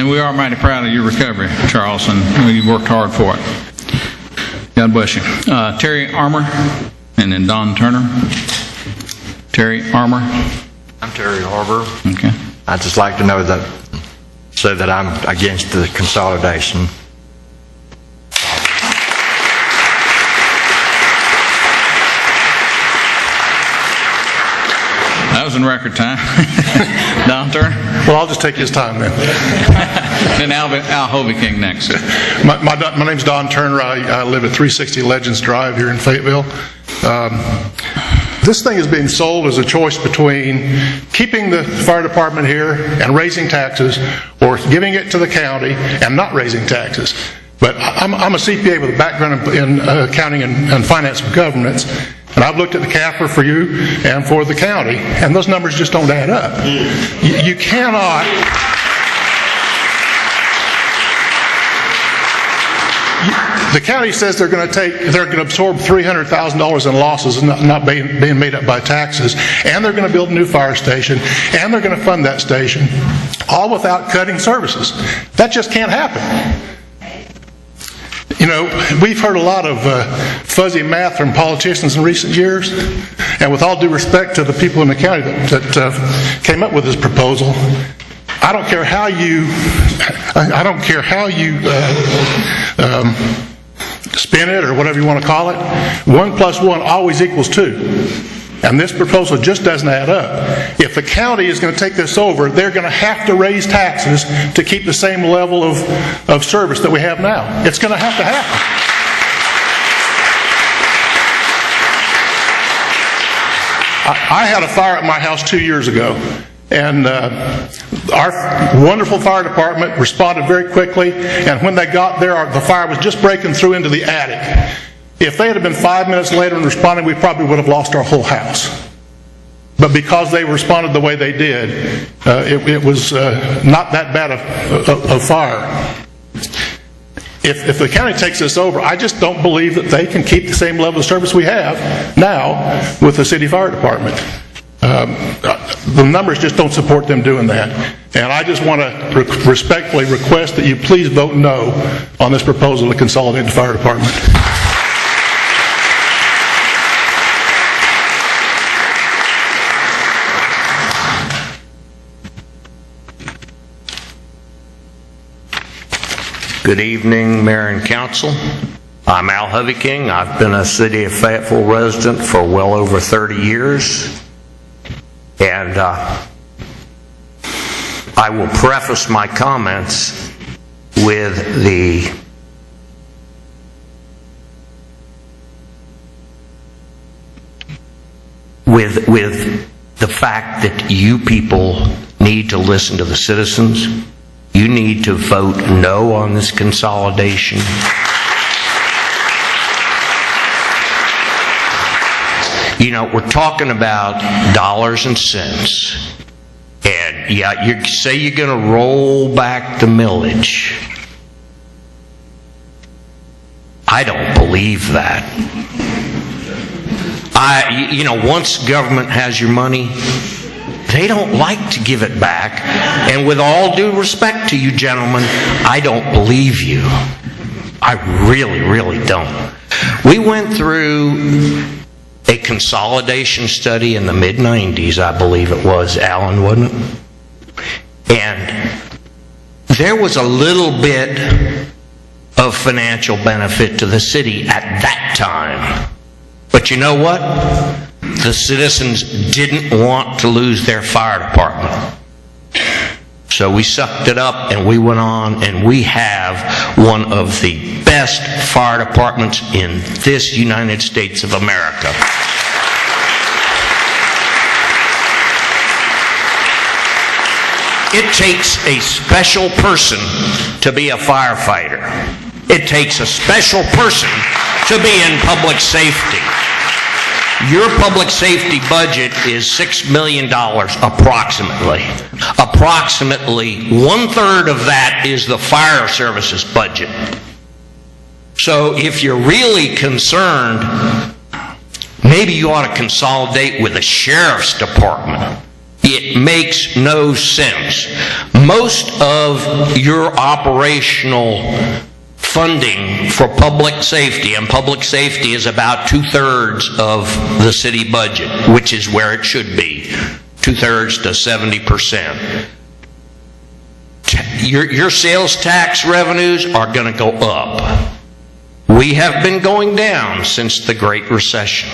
And we are mighty proud of your recovery, Charles, and you've worked hard for it. God bless you. Terry Armour, and then Don Turner. Terry Armour. I'm Terry Armour. Okay. I'd just like to know that, say that I'm against the consolidation. That was in record time. Don Turner. Well, I'll just take his time then. Then Al Hovey-King next. My name's Don Turner. I live at 360 Legends Drive here in Fayetteville. This thing is being sold as a choice between keeping the fire department here and raising taxes, or giving it to the county and not raising taxes. But I'm a CPA with a background in accounting and finance of governments, and I've looked at the CAFR for you and for the county, and those numbers just don't add up. You cannot... The county says they're going to absorb $300,000 in losses not being made up by taxes, and they're going to build a new fire station, and they're going to fund that station, all without cutting services. That just can't happen. You know, we've heard a lot of fuzzy math from politicians in recent years, and with all due respect to the people in the county that came up with this proposal, I don't care how you spin it or whatever you want to call it. 1 + 1 always equals 2. And this proposal just doesn't add up. If the county is going to take this over, they're going to have to raise taxes to keep the same level of service that we have now. It's going to have to happen. I had a fire at my house 2 years ago. And our wonderful fire department responded very quickly. And when they got there, the fire was just breaking through into the attic. If they had been 5 minutes later in responding, we probably would have lost our whole house. But because they responded the way they did, it was not that bad a fire. If the county takes this over, I just don't believe that they can keep the same level of service we have now with the city fire department. The numbers just don't support them doing that. And I just want to respectfully request that you please vote no on this proposal to consolidate the fire department. Good evening, Mayor and Council. I'm Al Hovey-King. I've been a City of Fayetteville resident for well over 30 years. And I will preface my comments with the fact that you people need to listen to the citizens. You need to vote no on this consolidation. You know, we're talking about dollars and cents. And yeah, you say you're going to roll back the millage. I don't believe that. You know, once government has your money, they don't like to give it back. And with all due respect to you gentlemen, I don't believe you. I really, really don't. We went through a consolidation study in the mid-90s, I believe it was, Alan, wasn't it? And there was a little bit of financial benefit to the city at that time. But you know what? The citizens didn't want to lose their fire department. So we sucked it up and we went on, and we have one of the best fire departments in this United States of America. It takes a special person to be a firefighter. It takes a special person to be in public safety. Your public safety budget is $6 million approximately. Approximately 1/3 of that is the fire services budget. So if you're really concerned, maybe you ought to consolidate with the sheriff's department It makes no sense. Most of your operational funding for public safety, and public safety is about 2/3 of the city budget, which is where it should be, 2/3 to 70%. Your sales tax revenues are going to go up. We have been going down since the Great Recession.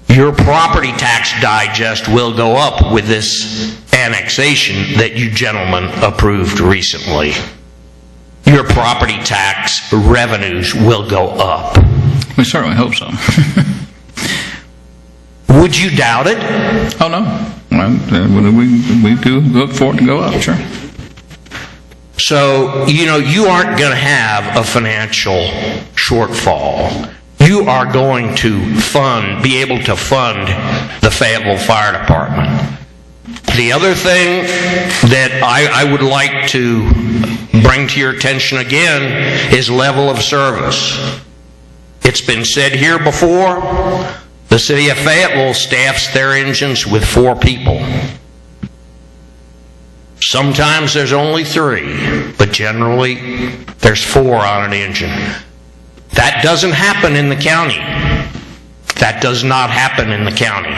Your property tax digest will go up with this annexation that you gentlemen approved recently. Your property tax revenues will go up. We certainly hope so. Would you doubt it? Oh, no. Well, we do look for it to go up, sure. So, you aren't going to have a financial shortfall. You are going to be able to fund the Fayetteville Fire Department. The other thing that I would like to bring to your attention again is level of service. It's been said here before, the city of Fayetteville staffs their engines with 4 people. Sometimes there's only 3, but generally there's 4 on an engine. That doesn't happen in the county. That does not happen in the county.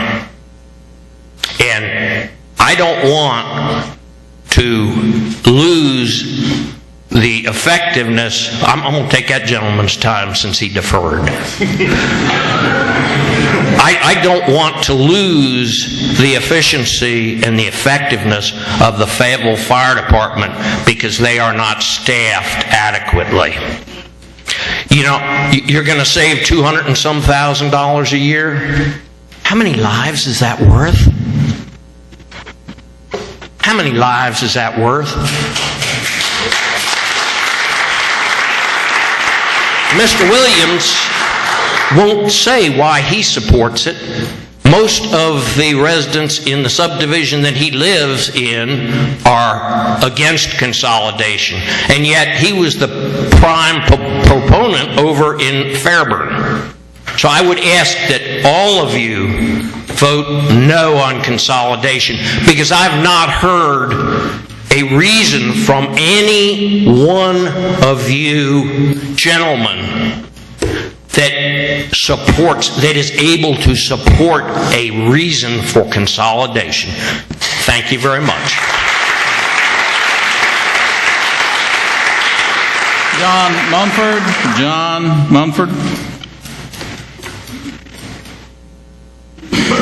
And I don't want to lose the effectiveness. I'm going to take that gentleman's time since he deferred. I don't want to lose the efficiency and the effectiveness of the Fayetteville Fire Department because they are not staffed adequately. You're going to save $200 and some thousand a year. How many lives is that worth? How many lives is that worth? Mr. Williams won't say why he supports it. Most of the residents in the subdivision that he lives in are against consolidation, and yet he was the prime proponent over in Fairburn. So I would ask that all of you vote no on consolidation, because I've not heard a reason from any one of you gentlemen that is able to support a reason for consolidation. Thank you very much. John Mumford.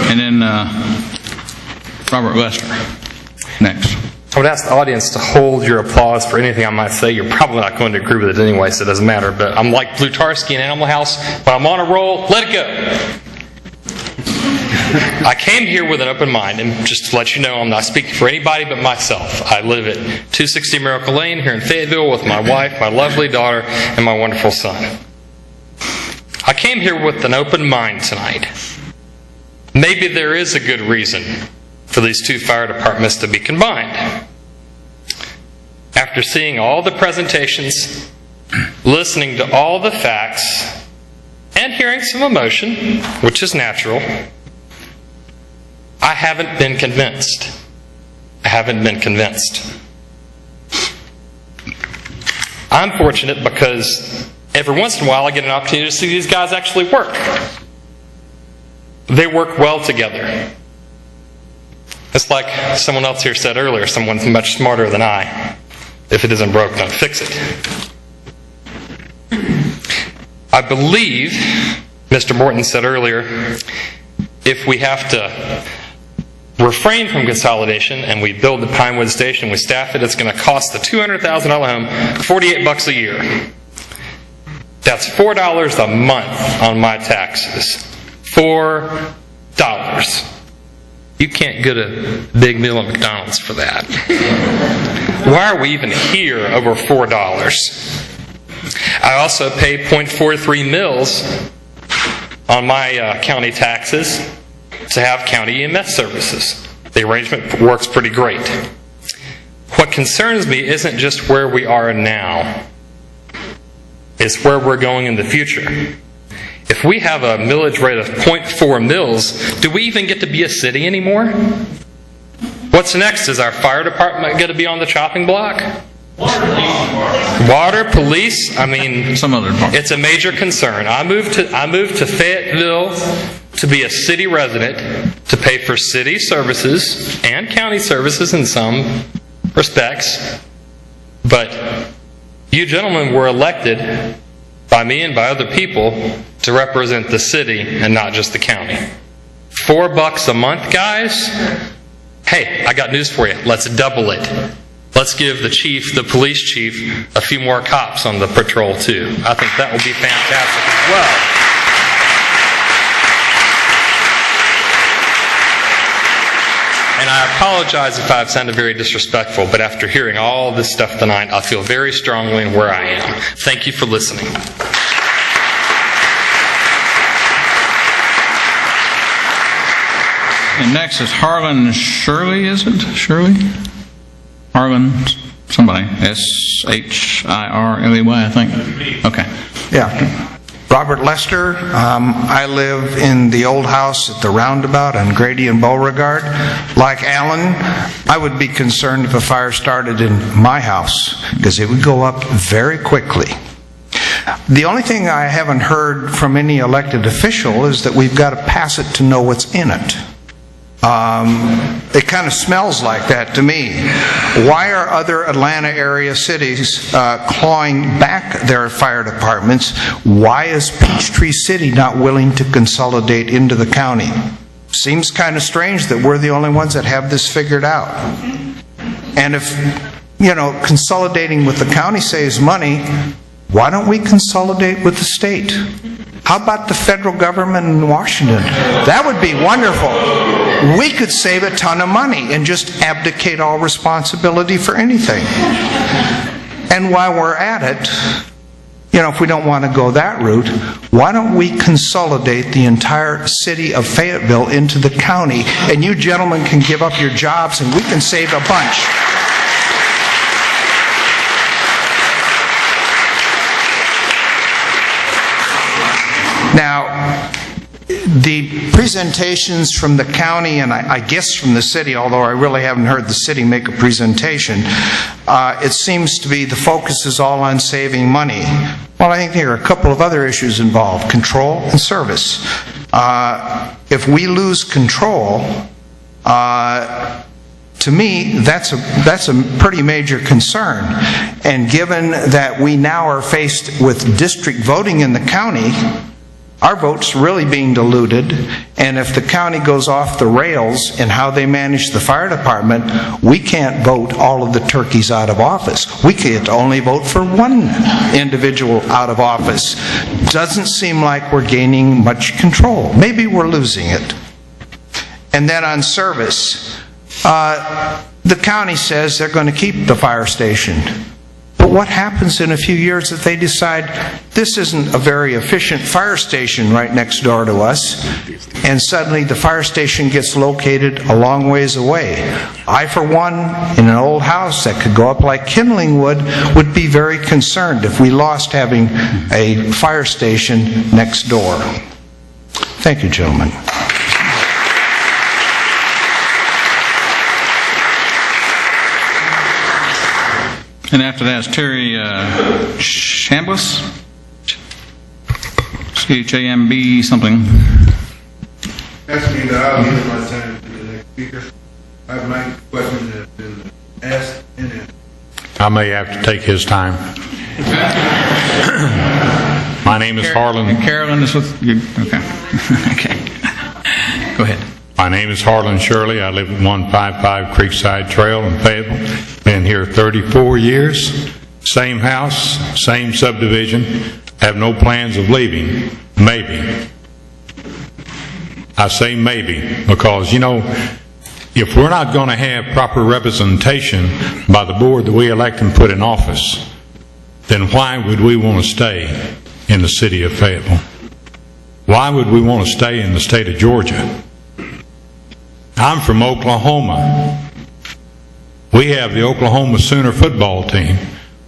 And then Robert Lester next. I would ask the audience to hold your applause for anything I might say. You're probably not going to agree with it anyway, so it doesn't matter. But I'm like Plutarski in Animal House. When I'm on a roll, let it go. I came here with an open mind, and just to let you know, I'm not speaking for anybody but myself. I live at 260 Miracle Lane here in Fayetteville with my wife, my lovely daughter, and my wonderful son. I came here with an open mind tonight. Maybe there is a good reason for these 2 fire departments to be combined. After seeing all the presentations, listening to all the facts, and hearing some emotion, which is natural, I haven't been convinced. I haven't been convinced. I'm fortunate because every once in a while I get an opportunity to see these guys actually work. They work well together. It's like someone else here said earlier, someone's much smarter than I. If it isn't broke, don't fix it. I believe, Mr. Morton said earlier, if we have to refrain from consolidation and we build the Pinewood Station, we staff it, it's going to cost the $200,000 home $48 a year. That's $4 a month on my taxes. $4. You can't get a big meal at McDonald's for that. Why are we even here over $4? I also pay 0.43 mils on my county taxes to have county EMS services. The arrangement works pretty great. What concerns me isn't just where we are now. It's where we're going in the future. If we have a millage rate of 0.4 mils, do we even get to be a city anymore? What's next? Is our fire department going to be on the chopping block? Water, police, I mean, Some other department. it's a major concern. I moved to Fayetteville to be a city resident, to pay for city services and county services in some respects. But you gentlemen were elected by me and by other people to represent the city and not just the county. $4 a month, guys? Hey, I got news for you. Let's double it. Let's give the chief, the police chief, a few more cops on the patrol too. I think that would be fantastic as well. And I apologize if I've sounded very disrespectful, but after hearing all this stuff tonight, I feel very strongly in where I am. Thank you for listening. And next is Harlan Shirley, is it? Shirley? Harlan, somebody. Shirley, I think. Okay. Yeah. Robert Lester. I live in the old house at the roundabout on Grady and Beauregard. Like Alan, I would be concerned if a fire started in my house because it would go up very quickly. The only thing I haven't heard from any elected official is that we've got to pass it to know what's in it. It kind of smells like that to me. Why are other Atlanta area cities clawing back their fire departments? Why is Peachtree City not willing to consolidate into the county? Seems kind of strange that we're the only ones that have this figured out. And if, consolidating with the county saves money, why don't we consolidate with the state? How about the federal government in Washington? That would be wonderful. We could save a ton of money and just abdicate all responsibility for anything. And while we're at it, if we don't want to go that route, why don't we consolidate the entire city of Fayetteville into the county, and you gentlemen can give up your jobs and we can save a bunch. Now, the presentations from the county and I guess from the city, although I really haven't heard the city make a presentation, it seems to be the focus is all on saving money. Well, I think there are a couple of other issues involved: control and service. If we lose control, to me, that's a pretty major concern. And given that we now are faced with district voting in the county, our vote's really being diluted, and if the county goes off the rails in how they manage the fire department, we can't vote all of the turkeys out of office. We can't only vote for one individual out of office. Doesn't seem like we're gaining much control. Maybe we're losing it. And then on service, the county says they're going to keep the fire station. But what happens in a few years if they decide this isn't a very efficient fire station right next door to us, and suddenly the fire station gets located a long ways away? I, for one, in an old house that could go up like kindling would be very concerned if we lost having a fire station next door. Thank you, gentlemen. And after that is Terry Chambliss. CHAMB something. That's me that I'll give my time to the next speaker. I have my question that has been asked and answered. I may have to take his time. My name is Harlan. Carolyn is with you. Okay. Okay. Go ahead. My name is Harlan Shirley. I live at 155 Creekside Trail in Fayetteville. Been here 34 years. Same house, same subdivision. Have no plans of leaving. Maybe. I say maybe because, if we're not going to have proper representation by the board that we elect and put in office, then why would we want to stay in the city of Fayetteville? Why would we want to stay in the state of Georgia? I'm from Oklahoma. We have the Oklahoma Sooner football team.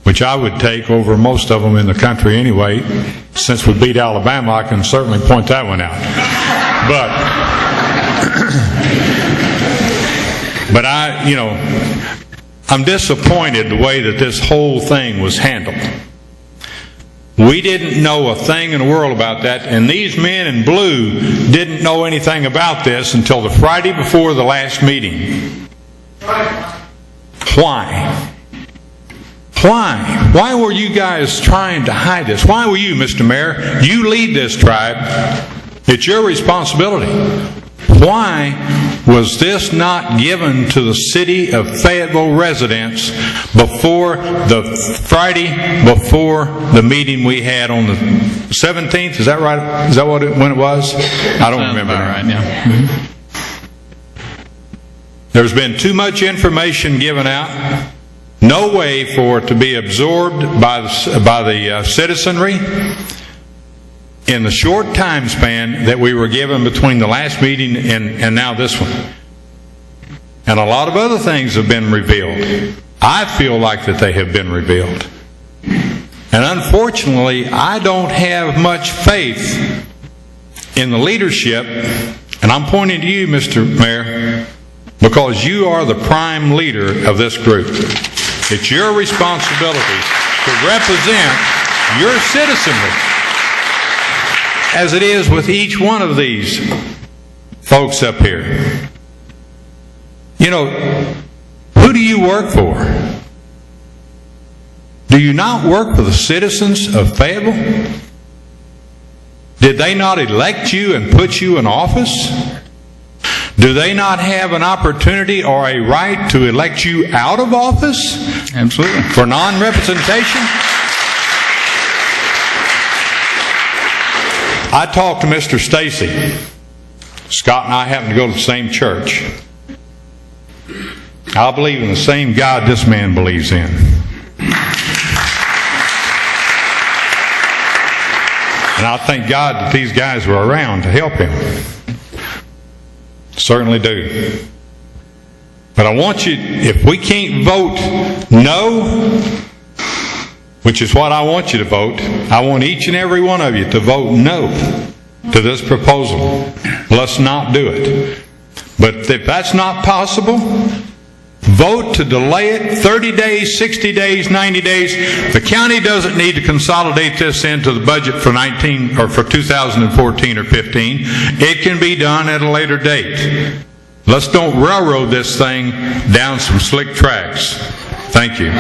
which I would take over most of them in the country anyway. Since we beat Alabama, I can certainly point that one out. But I'm disappointed the way that this whole thing was handled. We didn't know a thing in the world about that, and these men in blue didn't know anything about this until the Friday before the last meeting. Why? Why were you guys trying to hide this? Why were you, Mr. Mayor? You lead this tribe. It's your responsibility. Why was this not given to the city of Fayetteville residents before the Friday before the meeting we had on the 17th? Is that right? Is that when it was? I don't remember. Right now. Mm-hmm. There's been too much information given out. No way for it to be absorbed by the citizenry in the short time span that we were given between the last meeting and now this one. And a lot of other things have been revealed. I feel like that they have been revealed. And unfortunately, I don't have much faith in the leadership, and I'm pointing to you, Mr. Mayor, because you are the prime leader of this group. It's your responsibility to represent your citizenry, as it is with each one of these folks up here. Who do you work for? Do you not work for the citizens of Fayetteville? Did they not elect you and put you in office? Do they not have an opportunity or a right to elect you out of office? Absolutely. For non-representation? I talked to Mr. Stacy. Scott and I happen to go to the same church. I believe in the same God this man believes in. And I thank God that these guys were around to help him. Certainly do. But I want you, if we can't vote no, which is what I want you to vote, I want each and every one of you to vote no to this proposal. Let's not do it. But if that's not possible, vote to delay it 30 days, 60 days, 90 days. The county doesn't need to consolidate this into the budget for 2014 or 15. It can be done at a later date. Let's don't railroad this thing down some slick tracks. Thank you.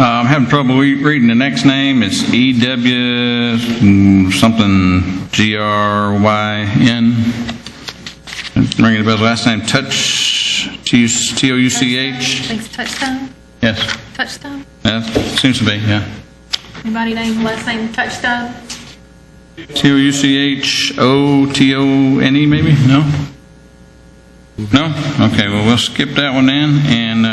I'm having trouble reading the next name. It's E.W. something G-R-Y-N. Ringing the bell. Last name Touch, T-O-U-C-H. Thanks, Touchstone? Yes. Touchstone? Yeah, seems to be, yeah. Anybody name last name Touchstone? T-O-U-C-H-O-T-O-N-E maybe? No? No? Okay, well, we'll skip that one then. And,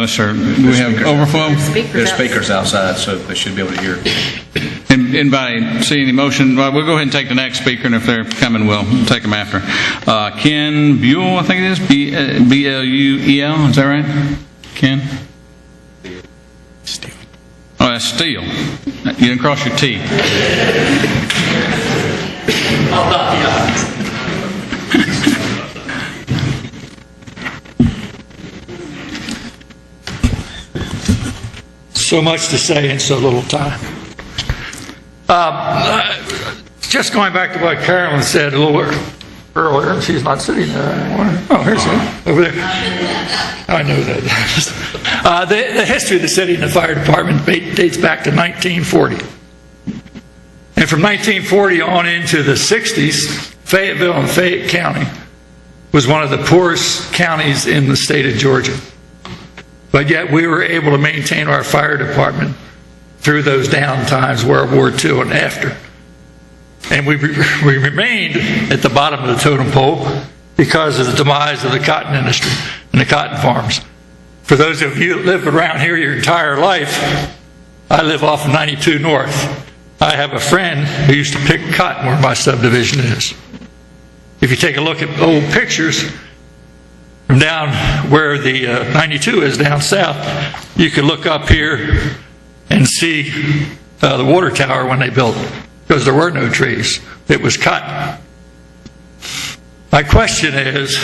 let's start. Do we have overflow? There's speakers outside, so they should be able to hear. Anybody see any motion? Well, we'll go ahead and take the next speaker, and if they're coming, we'll take them after. Ken Buell, I think it is, B-L-U-E-L, is that right? Ken? Steele. Oh, that's Steele. You didn't cross your T. So much to say in so little time. Just going back to what Carolyn said a little earlier, she's not sitting there anymore. Oh, here's her, over there. I know that. The history of the city and the fire department dates back to 1940. And from 1940 on into the 60s, Fayetteville and Fayette County was one of the poorest counties in the state of Georgia. But yet we were able to maintain our fire department through those down times, World War II and after. And we remained at the bottom of the totem pole because of the demise of the cotton industry and the cotton farms. For those of you that live around here your entire life, I live off of 92 North. I have a friend who used to pick cotton where my subdivision is. If you take a look at old pictures from down where the 92 is down south, you could look up here and see the water tower when they built it, because there were no trees. It was cotton. My question is,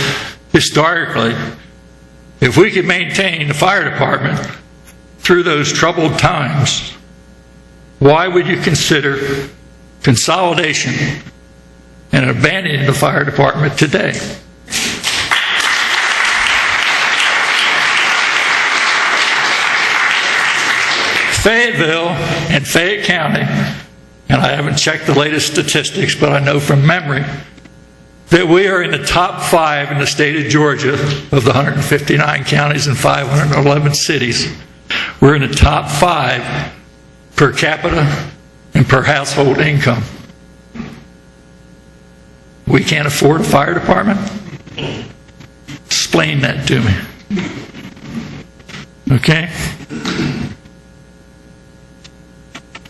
historically, if we could maintain the fire department through those troubled times, why would you consider consolidation and abandoning the fire department today? Fayetteville and Fayette County, and I haven't checked the latest statistics, but I know from memory that we are in the top 5 in the state of Georgia of the 159 counties and 511 cities. We're in the top 5 per capita and per household income. We can't afford a fire department? Explain that to me. Okay?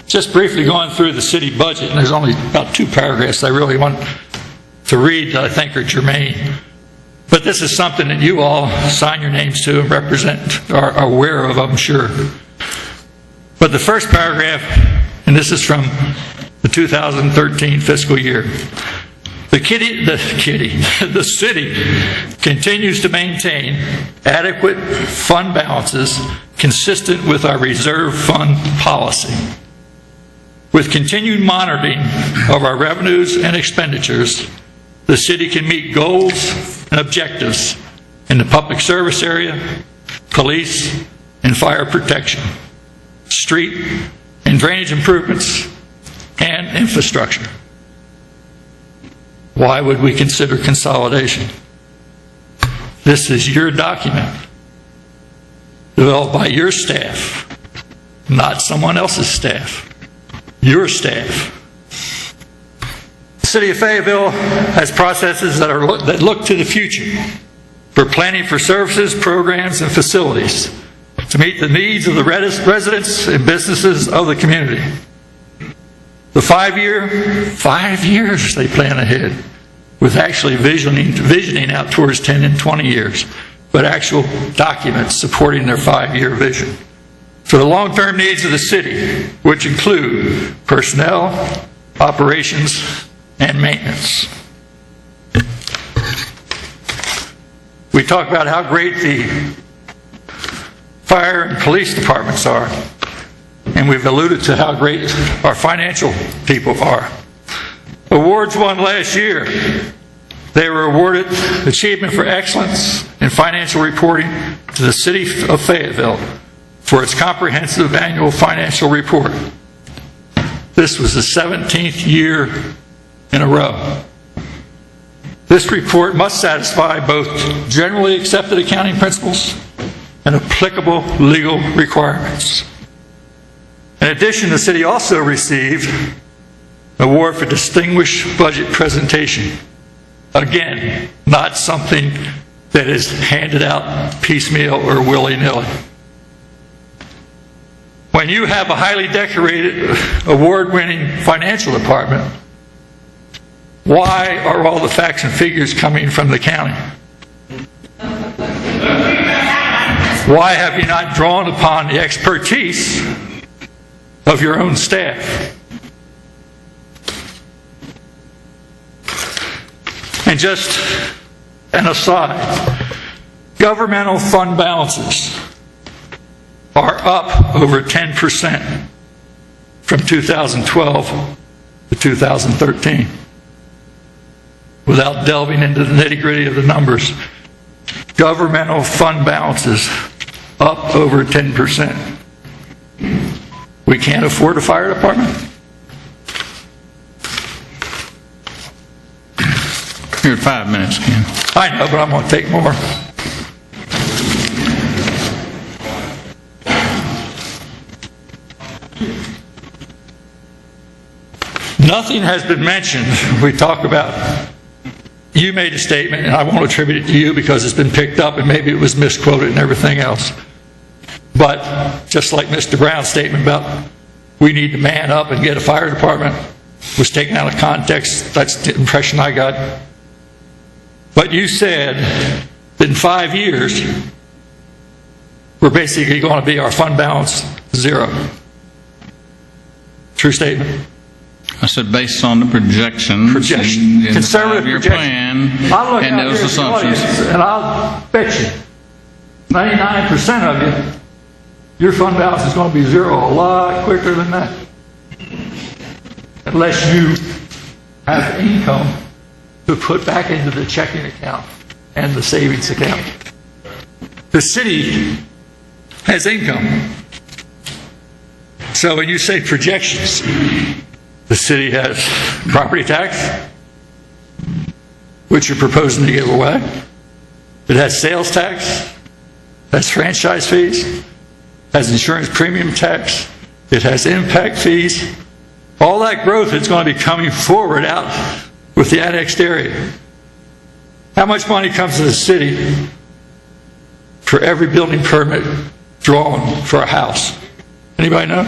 Just briefly going through the city budget, and there's only about 2 paragraphs I really want to read that I think are germane. But this is something that you all sign your names to and represent, are aware of, I'm sure. But the first paragraph, and this is from the 2013 fiscal year. The city continues to maintain adequate fund balances consistent with our reserve fund policy. With continued monitoring of our revenues and expenditures, the city can meet goals and objectives in the public service area, police and fire protection, street and drainage improvements, and infrastructure. Why would we consider consolidation? This is your document, developed by your staff, not someone else's staff. Your staff. The City of Fayetteville has processes that look to the future for planning for services, programs, and facilities to meet the needs of the residents and businesses of the community. The 5 years they plan ahead, with actually visioning out towards 10 and 20 years, but actual documents supporting their 5-year vision. For the long-term needs of the city, which include personnel, operations, and maintenance. We talk about how great the fire and police departments are, and we've alluded to how great our financial people are. Awards won last year. They were awarded Achievement for Excellence in Financial Reporting to the City of Fayetteville for its comprehensive annual financial report. This was the 17th year in a row. This report must satisfy both generally accepted accounting principles and applicable legal requirements. In addition, the city also received an award for distinguished budget presentation. Again, not something that is handed out piecemeal or willy-nilly. When you have a highly decorated, award-winning financial department, why are all the facts and figures coming from the county? Why have you not drawn upon the expertise of your own staff? And just an aside, governmental fund balances are up over 10% from 2012 to 2013. Without delving into the nitty-gritty of the numbers, governmental fund balances up over 10%. We can't afford a fire department? You're at 5 minutes, Ken. I know, but I'm going to take more. Nothing has been mentioned. We talk about, you made a statement, and I won't attribute it to you because it's been picked up and maybe it was misquoted and everything else. But just like Mr. Brown's statement about we need to man up and get a fire department was taken out of context. That's the impression I got. But you said that in 5 years, we're basically going to be our fund balance zero. True statement? I said based on the projections. Projection. In Conservative the 5-year projection. plan I'll look and out those here at the assumptions. audience, and I'll bet you 99% of you, your fund balance is going to be zero a lot quicker than that. Unless you have income to put back into the checking account and the savings account. The city has income. So when you say projections, the city has property tax, which you're proposing to give away. It has sales tax, has franchise fees, has insurance premium tax, it has impact fees. All that growth is going to be coming forward out with the annexed area. How much money comes to the city for every building permit drawn for a house? Anybody know?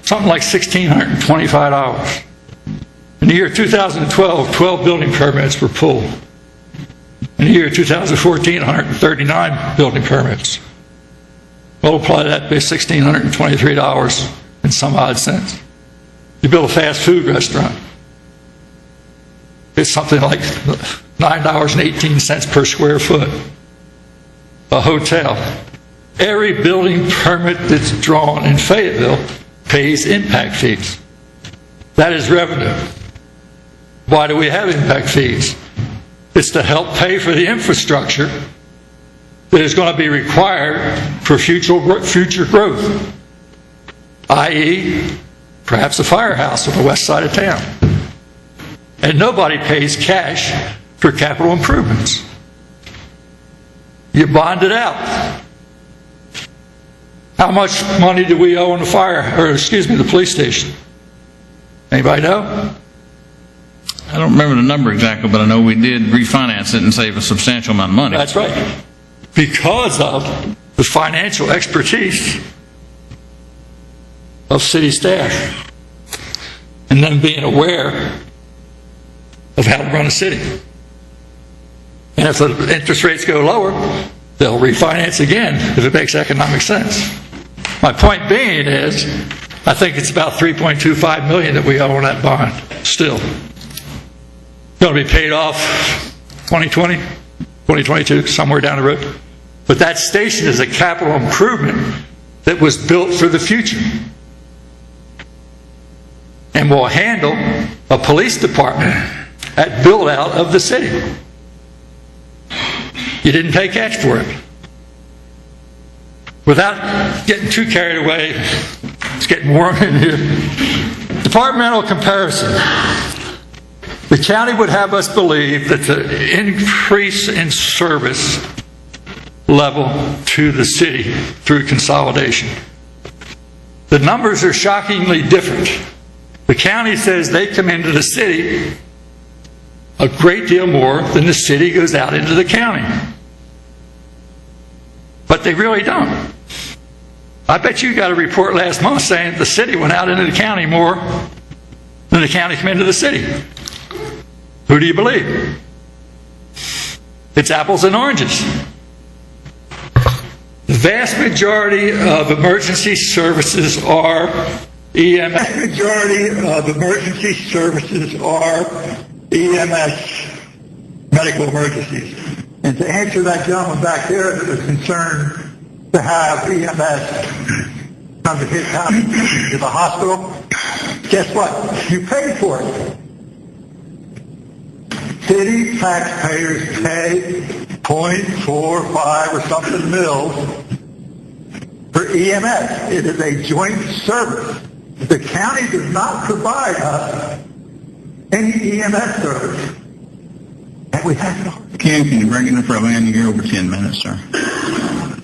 Something like $1,625. In the year 2012, 12 building permits were pulled. In the year 2014, 139 building permits. Multiply that by $1,623 and some odd cents. You build a fast food restaurant. It's something like $9.18 per square foot. A hotel. Every building permit that's drawn in Fayetteville pays impact fees. That is revenue. Why do we have impact fees? It's to help pay for the infrastructure that is going to be required for future growth, i.e., perhaps a firehouse on the west side of town. And nobody pays cash for capital improvements. You bond it out. How much money do we owe on the police station? Anybody know? I don't remember the number exactly, but I know we did refinance it and save a substantial amount of money. That's right. Because of the financial expertise of city staff and them being aware of how to run a city. And if the interest rates go lower, they'll refinance again if it makes economic sense. My point being is, I think it's about $3.25 million that we owe on that bond still. Going to be paid off 2020, 2022, somewhere down the road. But that station is a capital improvement that was built for the future and will handle a police department at build out of the city. You didn't pay cash for it. Without getting too carried away, it's getting warm in here. Departmental comparison. The county would have us believe that the increase in service level to the city through consolidation. The numbers are shockingly different. The county says they come into the city a great deal more than the city goes out into the county. But they really don't. I bet you got a report last month saying the city went out into the county more than the county came into the city. Who do you believe? It's apples and oranges. The vast majority of emergency services are EMS. The majority of emergency services are EMS, medical emergencies. And to answer that gentleman back there that was concerned to have EMS come to his house, to the hospital, guess what? You paid for it. City taxpayers pay 0.45 or something mils for EMS. It is a joint service. The county does not provide us any EMS service. And we have it all. Ken, can you bring it in for a landing? You're over 10 minutes, sir.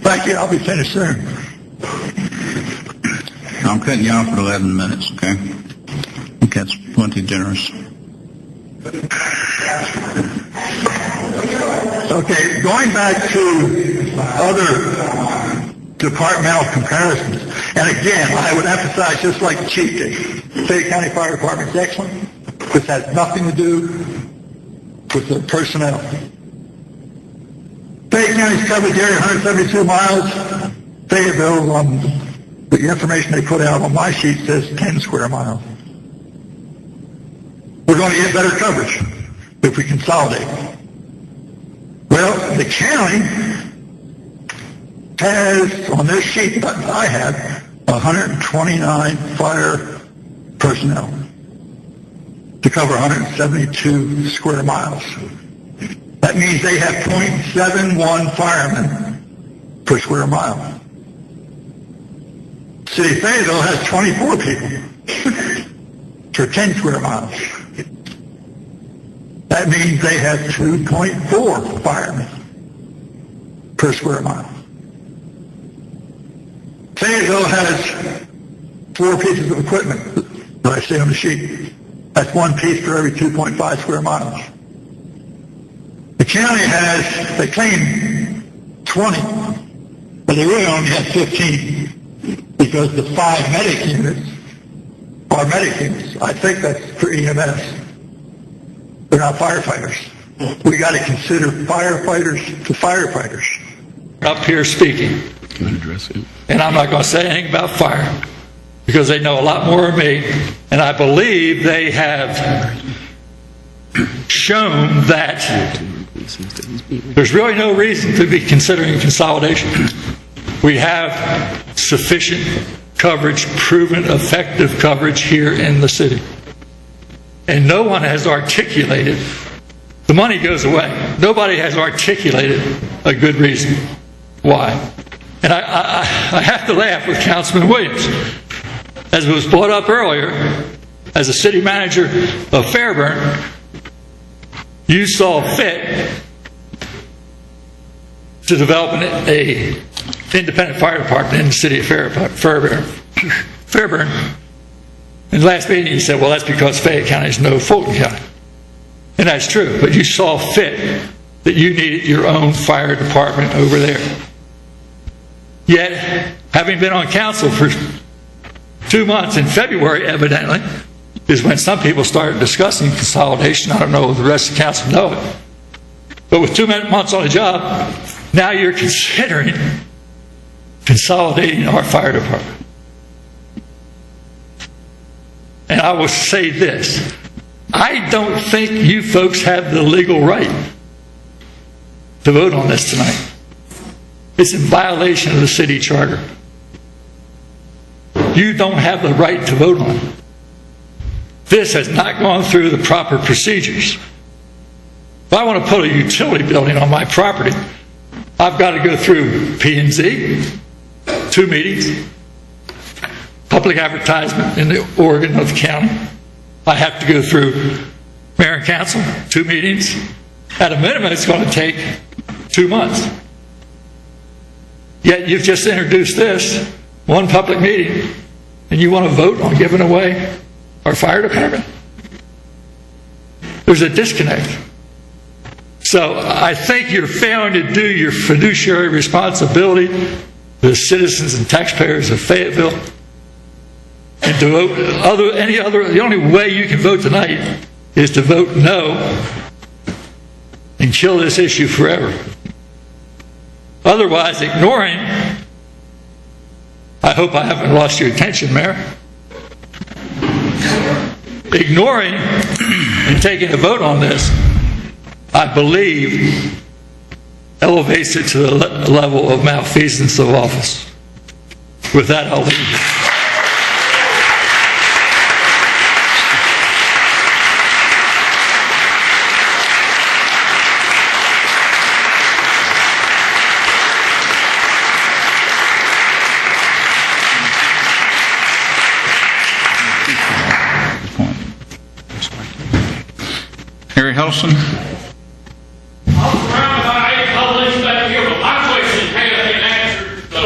Thank you. I'll be finished soon. I'm cutting you off for 11 minutes, okay? I think that's plenty generous. Okay, going back to other departmental comparisons. And again, I would emphasize, just like the chief did, Fayette County Fire Department is excellent. This has nothing to do with the personnel. Fayette County's coverage area, 172 miles. Fayetteville, the information they put out on my sheet says 10 square miles. We're going to get better coverage if we consolidate. Well, the county has, on this sheet that I have, 129 fire personnel to cover 172 square miles. That means they have 0.71 firemen per square mile. City of Fayetteville has 24 people for 10 square miles. That means they have 2.4 firemen per square mile. Fayetteville has 4 pieces of equipment that I see on the sheet. That's 1 piece for every 2.5 square miles. The county has, they claim 20, but they really only have 15 because the 5 medic units are medic units. I think that's for EMS. They're not firefighters. We got to consider firefighters to firefighters. Up here speaking, and I'm not going to say anything about fire because they know a lot more than me, and I believe they have shown that there's really no reason to be considering consolidation. We have sufficient coverage, proven effective coverage here in the city. And no one has articulated, the money goes away. Nobody has articulated a good reason why. And I have to laugh with Councilman Williams. As it was brought up earlier, as a city manager of Fairburn, you saw fit to develop a independent fire department in the city of Fairburn. In the last meeting, you said, well, that's because Fayette County is no Fulton County. And that's true, but you saw fit that you needed your own fire department over there. Yet, having been on council for 2 months in February, evidently, is when some people started discussing consolidation. I don't know if the rest of the council know it. But with 2 months on the job, now you're considering consolidating our fire department. And I will say this, I don't think you folks have the legal right to vote on this tonight. It's in violation of the city charter. You don't have the right to vote on it. This has not gone through the proper procedures. If I want to put a utility building on my property, I've got to go through P&Z, 2 meetings, public advertisement in the Oregon of the county. I have to go through mayor and council, 2 meetings. At a minimum, it's going to take 2 months. Yet you've just introduced this, 1 public meeting, and you want to vote on giving away our fire department? There's a disconnect. So I think you're failing to do your fiduciary responsibility to the citizens and taxpayers of Fayetteville. And to vote the only way you can vote tonight is to vote no and kill this issue forever. Otherwise, ignoring, I hope I haven't lost your attention, Mayor, ignoring and taking a vote on this, I believe elevates it to the level of malfeasance of office. With that, I'll leave you. Harry Helson. I'm surrounded by 8 police back here, but my question has been answered, so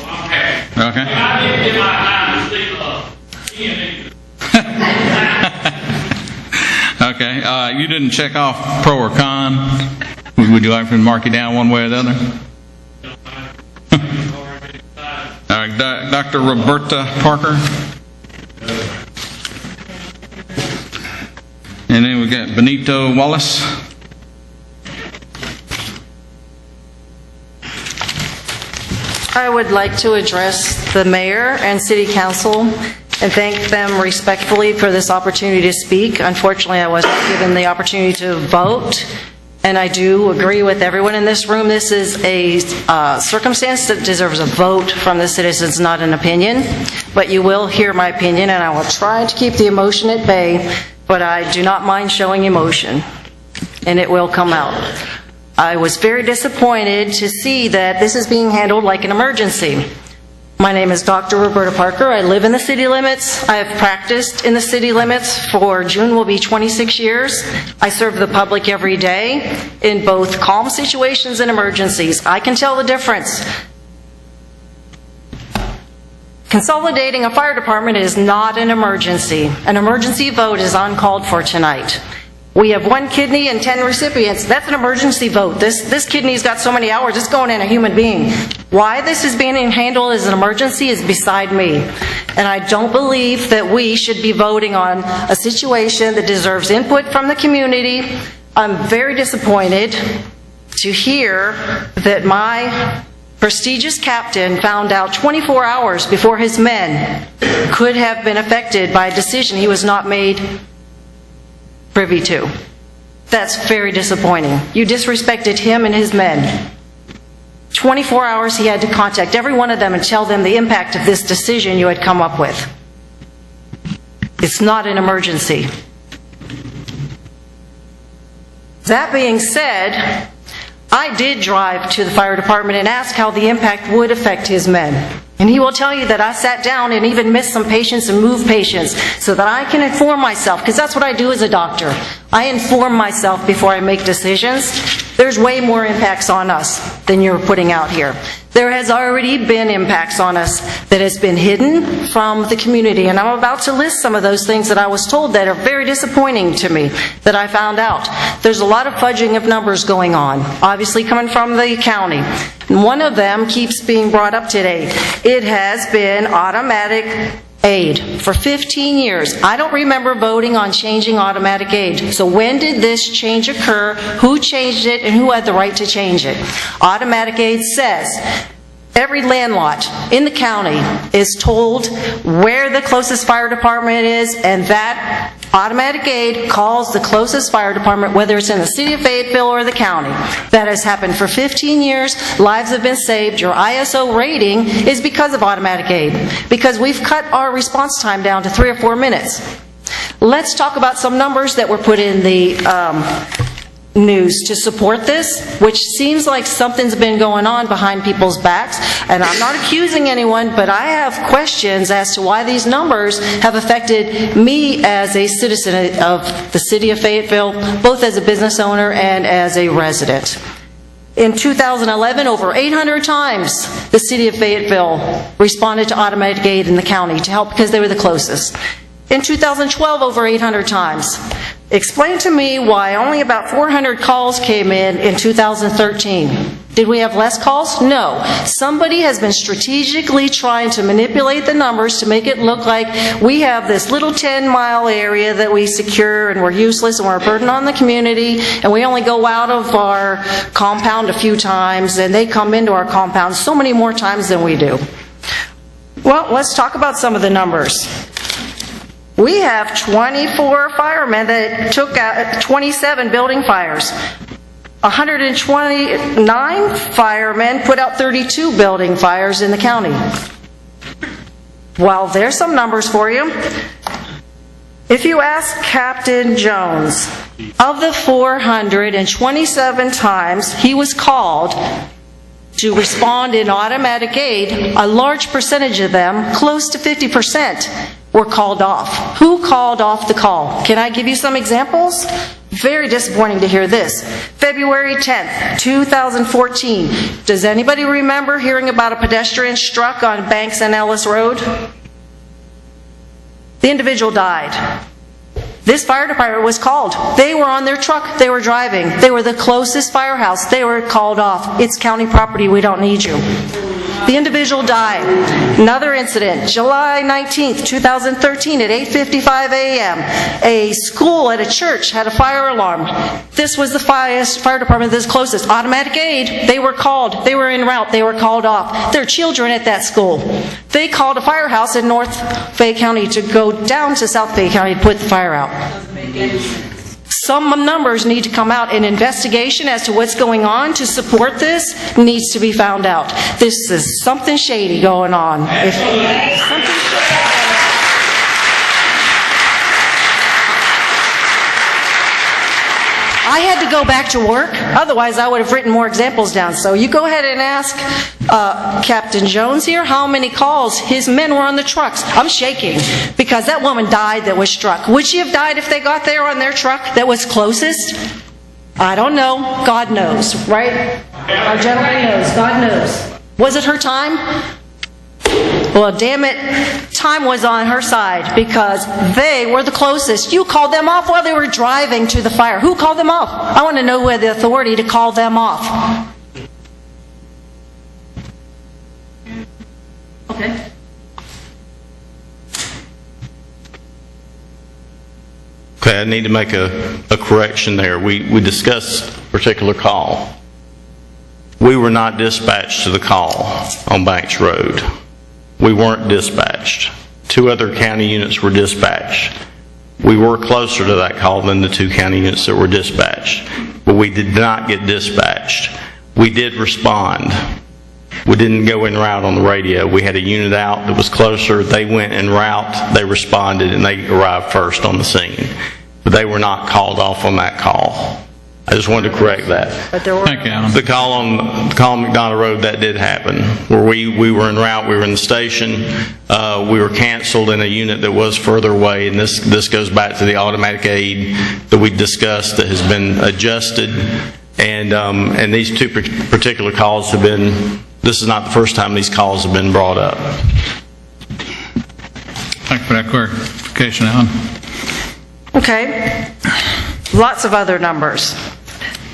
I'm happy. Okay. And I didn't get my time to see Okay. You didn't check off pro or con. Would you like for me to mark you down one way or the other? Dr. Roberta Parker. And then we got Benito Wallace. I would like to address the mayor and city council and thank them respectfully for this opportunity to speak. Unfortunately, I wasn't given the opportunity to vote, and I do agree with everyone in this room. This is a circumstance that deserves a vote from the citizens, not an opinion. But you will hear my opinion, and I will try to keep the emotion at bay, but I do not mind showing emotion, and it will come out. I was very disappointed to see that this is being handled like an emergency. My name is Dr. Roberta Parker. I live in the city limits. I have practiced in the city limits for June will be 26 years. I serve the public every day in both calm situations and emergencies. I can tell the difference. Consolidating a fire department is not an emergency. An emergency vote is uncalled for tonight. We have 1 kidney and 10 recipients. That's an emergency vote. This kidney's got so many hours, it's going in a human being. Why this is being handled as an emergency is beside me. And I don't believe that we should be voting on a situation that deserves input from the community. I'm very disappointed to hear that my prestigious captain found out 24 hours before his men could have been affected by a decision he was not made privy to. That's very disappointing. You disrespected him and his men. 24 hours he had to contact every one of them and tell them the impact of this decision you had come up with. It's not an emergency. That being said, I did drive to the fire department and ask how the impact would affect his men. And he will tell you that I sat down and even missed some patients and moved patients so that I can inform myself, because that's what I do as a doctor. I inform myself before I make decisions. There's way more impacts on us than you're putting out here. There has already been impacts on us that has been hidden from the community, and I'm about to list some of those things that I was told that are very disappointing to me that I found out. There's a lot of fudging of numbers going on, obviously coming from the county. And one of them keeps being brought up today. It has been automatic aid for 15 years. I don't remember voting on changing automatic aid. So when did this change occur? Who changed it and who had the right to change it? Automatic aid says every land lot in the county is told where the closest fire department is, and that automatic aid calls the closest fire department, whether it's in the city of Fayetteville or the county. That has happened for 15 years. Lives have been saved. Your ISO rating is because of automatic aid, because we've cut our response time down to 3 or 4 minutes. Let's talk about some numbers that were put in the news to support this, which seems like something's been going on behind people's backs. And I'm not accusing anyone, but I have questions as to why these numbers have affected me as a citizen of the city of Fayetteville, both as a business owner and as a resident. In 2011, over 800 times the city of Fayetteville responded to automatic aid in the county to help because they were the closest. In 2012, over 800 times. Explain to me why only about 400 calls came in 2013. Did we have less calls? No. Somebody has been strategically trying to manipulate the numbers to make it look like we have this little 10-mile area that we secure and we're useless and we're a burden on the community, and we only go out of our compound a few times and they come into our compound so many more times than we do. Well, let's talk about some of the numbers. We have 24 firemen that took out 27 building fires. 129 firemen put out 32 building fires in the county. Well, there's some numbers for you. If you ask Captain Jones, of the 427 times he was called to respond in automatic aid, a large percentage of them, close to 50%, were called off. Who called off the call? Can I give you some examples? Very disappointing to hear this. February 10th, 2014. Does anybody remember hearing about a pedestrian struck on Banks and Ellis Road? The individual died. This fire department was called. They were on their truck. They were driving. They were the closest firehouse. They were called off. It's county property. We don't need you. The individual died. Another incident, July 19th, 2013 at 8:55 a.m. A school at a church had a fire alarm. This was the fire department that's closest. Automatic aid, they were called. They were en route. They were called off. There are children at that school. They called a firehouse in North Fayette County to go down to South Fayette County to put the fire out. Some numbers need to come out. An investigation as to what's going on to support this needs to be found out. This is something shady going on. I had to go back to work, otherwise I would have written more examples down. So you go ahead and ask Captain Jones here how many calls his men were on the trucks. I'm shaking because that woman died that was struck. Would she have died if they got there on their truck that was closest? I don't know. God knows, right? Our gentleman knows. God knows. Was it her time? Well, damn it, time was on her side because they were the closest. You called them off while they were driving to the fire. Who called them off? I want to know who had the authority to call them off. Okay. Okay, I need to make a correction there. We discussed a particular call. We were not dispatched to the call on Banks Road. We weren't dispatched. 2 other county units were dispatched. We were closer to that call than the 2 county units that were dispatched, but we did not get dispatched. We did respond. We didn't go en route on the radio. We had a unit out that was closer. They went en route, they responded, and they arrived first on the scene. But they were not called off on that call. I just wanted to correct that. But there were Thank you, Adam. The call on McDonough Road, that did happen, where we were en route, we were in the station, we were canceled in a unit that was further away, and this goes back to the automatic aid that we discussed that has been adjusted, and these 2 particular calls have been, this is not the first time these calls have been brought up. Thank you for that clarification, Alan. Okay. Lots of other numbers.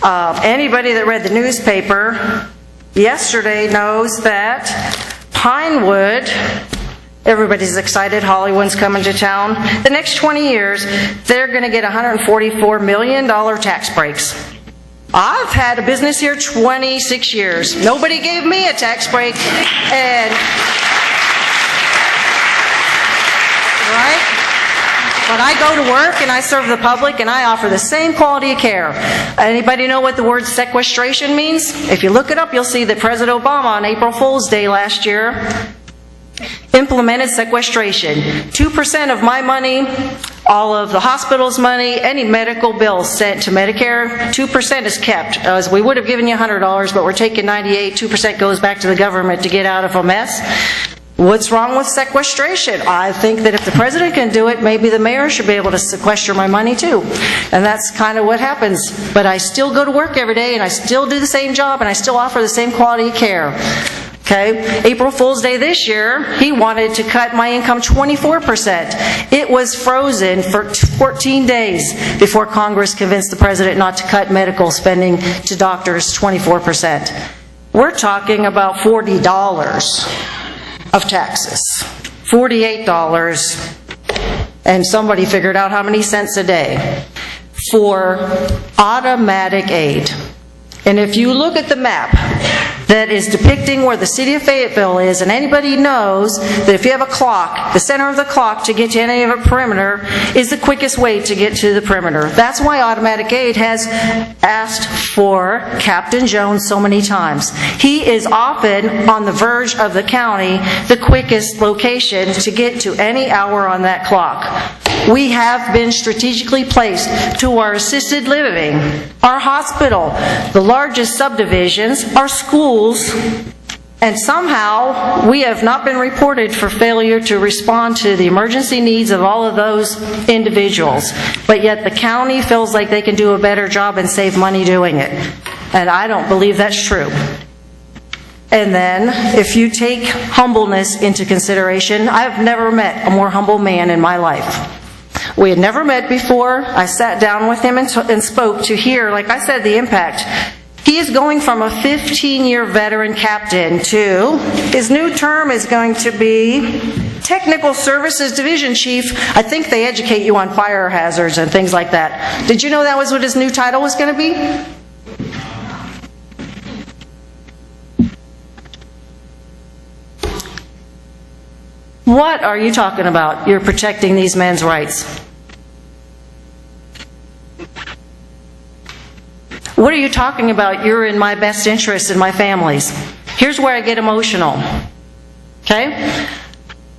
Anybody that read the newspaper yesterday knows that Pinewood, everybody's excited, Hollywood's coming to town. The next 20 years, they're going to get $144 million tax breaks. I've had a business here 26 years. Nobody gave me a tax break, and right? But I go to work and I serve the public and I offer the same quality of care. Anybody know what the word sequestration means? If you look it up, you'll see that President Obama on April Fool's Day last year implemented sequestration. 2% of my money, all of the hospital's money, any medical bills sent to Medicare, 2% is kept. As we would have given you $100, but we're taking 98, 2% goes back to the government to get out of a mess. What's wrong with sequestration? I think that if the president can do it, maybe the mayor should be able to sequester my money too. And that's kind of what happens. But I still go to work every day and I still do the same job and I still offer the same quality of care. Okay, April Fool's Day this year, he wanted to cut my income 24%. It was frozen for 14 days before Congress convinced the president not to cut medical spending to doctors 24%. We're talking about $40 of taxes. $48, and somebody figured out how many cents a day for automatic aid. And if you look at the map that is depicting where the city of Fayetteville is, and anybody knows that if you have a clock, the center of the clock to get to any of a perimeter is the quickest way to get to the perimeter. That's why automatic aid has asked for Captain Jones so many times. He is often on the verge of the county, the quickest location to get to any hour on that clock. We have been strategically placed to our assisted living, our hospital, the largest subdivisions, our schools, and somehow we have not been reported for failure to respond to the emergency needs of all of those individuals. But yet the county feels like they can do a better job and save money doing it. And I don't believe that's true. And then, if you take humbleness into consideration, I've never met a more humble man in my life. We had never met before. I sat down with him and spoke to hear, like I said, the impact. He is going from a 15-year veteran captain to, his new term is going to be Technical Services Division Chief. I think they educate you on fire hazards and things like that. Did you know that was what his new title was going to be? What are you talking about? You're protecting these men's rights. What are you talking about? You're in my best interest and my family's. Here's where I get emotional. Okay?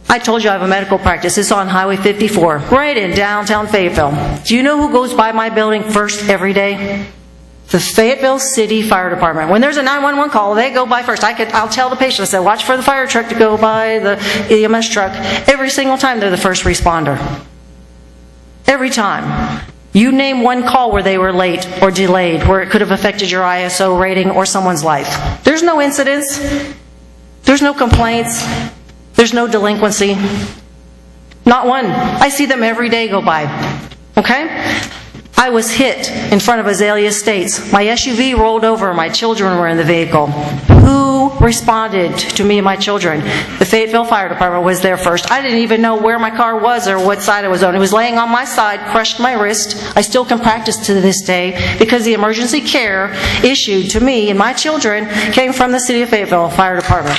I told you I have a medical practice. It's on Highway 54, right in downtown Fayetteville. Do you know who goes by my building first every day? The Fayetteville City Fire Department. When there's a 911 call, they go by first. I'll tell the patient, I said, watch for the fire truck to go by, the EMS truck. Every single time they're the first responder. Every time. You name one call where they were late or delayed, where it could have affected your ISO rating or someone's life. There's no incidents. There's no complaints. There's no delinquency. Not one. I see them every day go by. Okay? I was hit in front of Azalea Estates. My SUV rolled over. My children were in the vehicle. Who responded to me and my children? The Fayetteville Fire Department was there first. I didn't even know where my car was or what side it was on. It was laying on my side, crushed my wrist. I still can practice to this day because the emergency care issued to me and my children came from the City of Fayetteville Fire Department.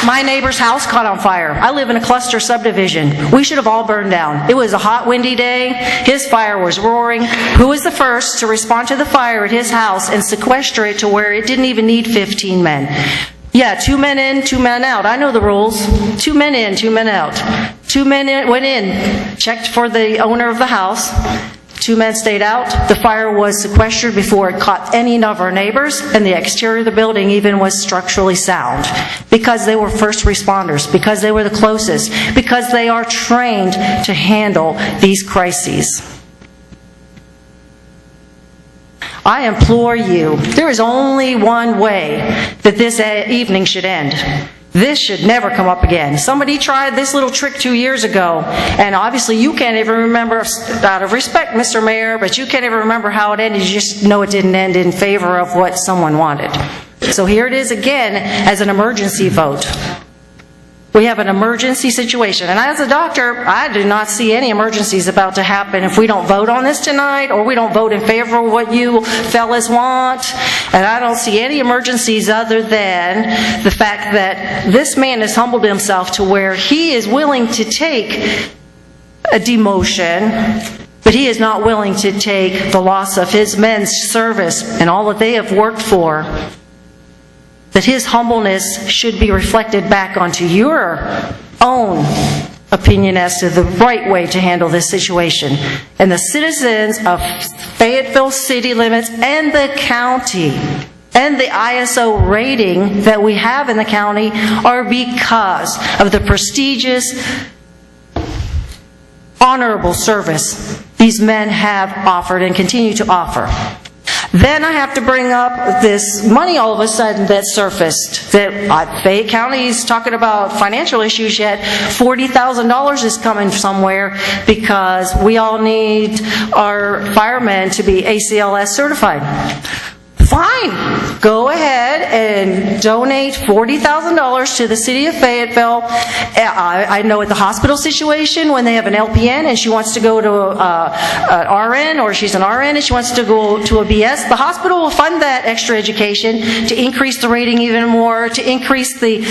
My neighbor's house caught on fire. I live in a cluster subdivision. We should have all burned down. It was a hot, windy day. His fire was roaring. Who was the first to respond to the fire at his house and sequester it to where it didn't even need 15 men? Yeah, 2 men in, 2 men out. I know the rules. 2 men in, 2 men out. 2 men went in, checked for the owner of the house. 2 men stayed out. The fire was sequestered before it caught any of our neighbors, and the exterior of the building even was structurally sound because they were first responders, because they were the closest, because they are trained to handle these crises. I implore you, there is only one way that this evening should end. This should never come up again. Somebody tried this little trick 2 years ago, and obviously you can't even remember, out of respect, Mr. Mayor, but you can't even remember how it ended. You just know it didn't end in favor of what someone wanted. So here it is again as an emergency vote. We have an emergency situation. And as a doctor, I do not see any emergencies about to happen if we don't vote on this tonight or we don't vote in favor of what you fellas want. And I don't see any emergencies other than the fact that this man has humbled himself to where he is willing to take a demotion, but he is not willing to take the loss of his men's service and all that they have worked for. That his humbleness should be reflected back onto your own opinion as to the right way to handle this situation. And the citizens of Fayetteville city limits and the county and the ISO rating that we have in the county are because of the prestigious, honorable service these men have offered and continue to offer. Then I have to bring up this money all of a sudden that surfaced. That Fayette County is talking about financial issues yet. $40,000 is coming somewhere because we all need our firemen to be ACLS certified. Fine. Go ahead and donate $40,000 to the city of Fayetteville. I know at the hospital situation when they have an LPN and she wants to go to an RN, or she's an RN and she wants to go to a BS, the hospital will fund that extra education to increase the rating even more, to increase the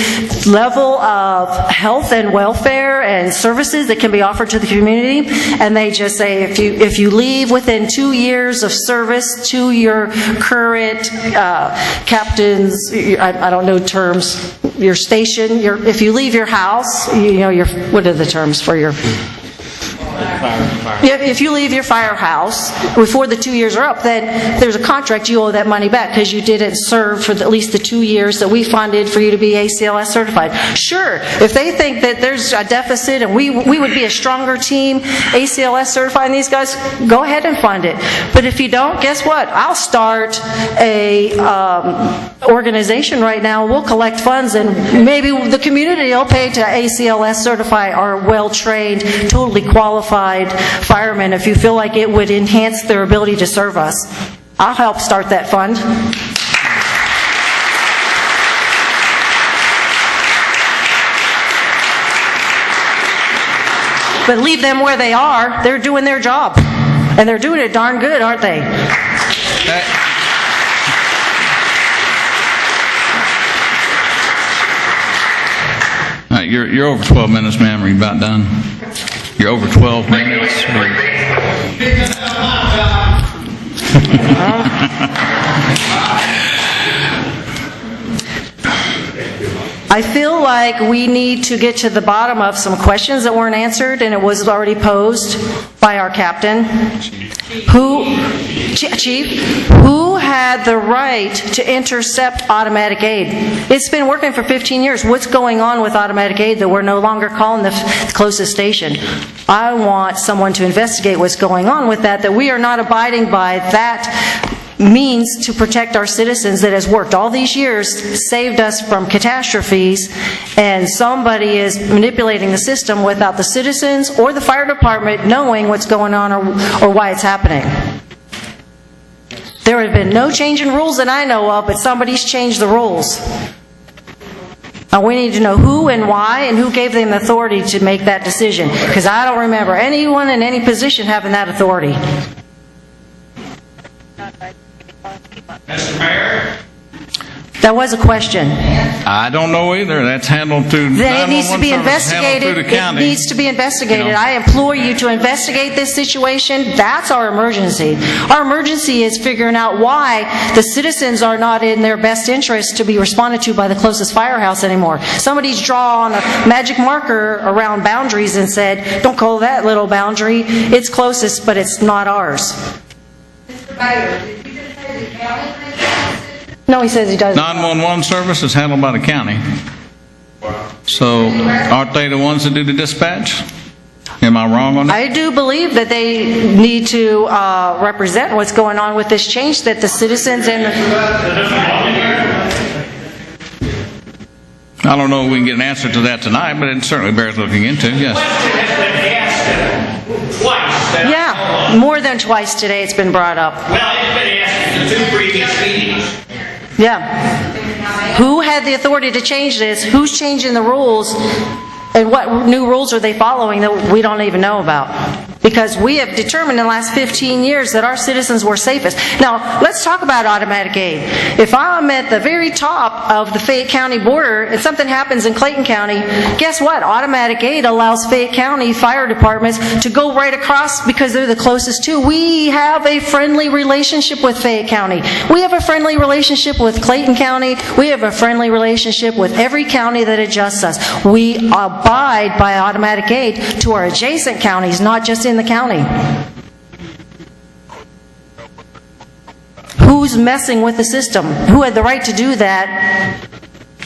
level of health and welfare and services that can be offered to the community. And they just say if you leave within 2 years of service to your current captains, I don't know terms, your station, if you leave your house, what are the terms for your If you leave your firehouse before the 2 years are up, then there's a contract, you owe that money back because you didn't serve for at least the 2 years that we funded for you to be ACLS certified. Sure, if they think that there's a deficit and we would be a stronger team, ACLS certifying these guys, go ahead and fund it. But if you don't, guess what? I'll start a organization right now. We'll collect funds and maybe the community will pay to ACLS certify our well-trained, totally qualified firemen if you feel like it would enhance their ability to serve us. I'll help start that fund. But leave them where they are. They're doing their job. And they're doing it darn good, aren't they? All right, you're over 12 minutes, ma'am. Are you about done? You're over 12 minutes. I feel like we need to get to the bottom of some questions that weren't answered, and it was already posed by our captain. Chief, who had the right to intercept automatic aid? It's been working for 15 years. What's going on with automatic aid that we're no longer calling the closest station? I want someone to investigate what's going on with that we are not abiding by that means to protect our citizens that has worked all these years, saved us from catastrophes, and somebody is manipulating the system without the citizens or the fire department knowing what's going on or why it's happening. There have been no change in rules that I know of, but somebody's changed the rules. And we need to know who and why and who gave them the authority to make that decision, because I don't remember anyone in any position having that authority. Mr. Mayor? That was a question. I don't know either. That's handled through 911 Then it needs to be investigated. Through the county. It needs to be investigated. You know. I implore you to investigate this situation. That's our emergency. Our emergency is figuring out why the citizens are not in their best interest to be responded to by the closest firehouse anymore. Somebody's drawn a magic marker around boundaries and said, don't call that little boundary. It's closest, but it's not ours. Mr. Mayor, did you just say the county? No, he says he doesn't. 911 service is handled by the county. So aren't they the ones that do the dispatch? Am I wrong on that? I do believe that they need to represent what's going on with this change, that the citizens and I don't know if we can get an answer to that tonight, but it certainly bears looking into, yes. Twice. yeah, more than twice today it's been brought up. Well, it's been asked in 2 previous meetings. Yeah. Who had the authority to change this? Who's changing the rules? And what new rules are they following that we don't even know about? Because we have determined in the last 15 years that our citizens were safest. Now, let's talk about automatic aid. If I'm at the very top of the Fayette County border and something happens in Clayton County, guess what? Automatic aid allows Fayette County fire departments to go right across because they're the closest to. We have a friendly relationship with Fayette County. We have a friendly relationship with Clayton County. We have a friendly relationship with every county that adjusts us. We abide by automatic aid to our adjacent counties, not just in the county. Who's messing with the system? Who had the right to do that?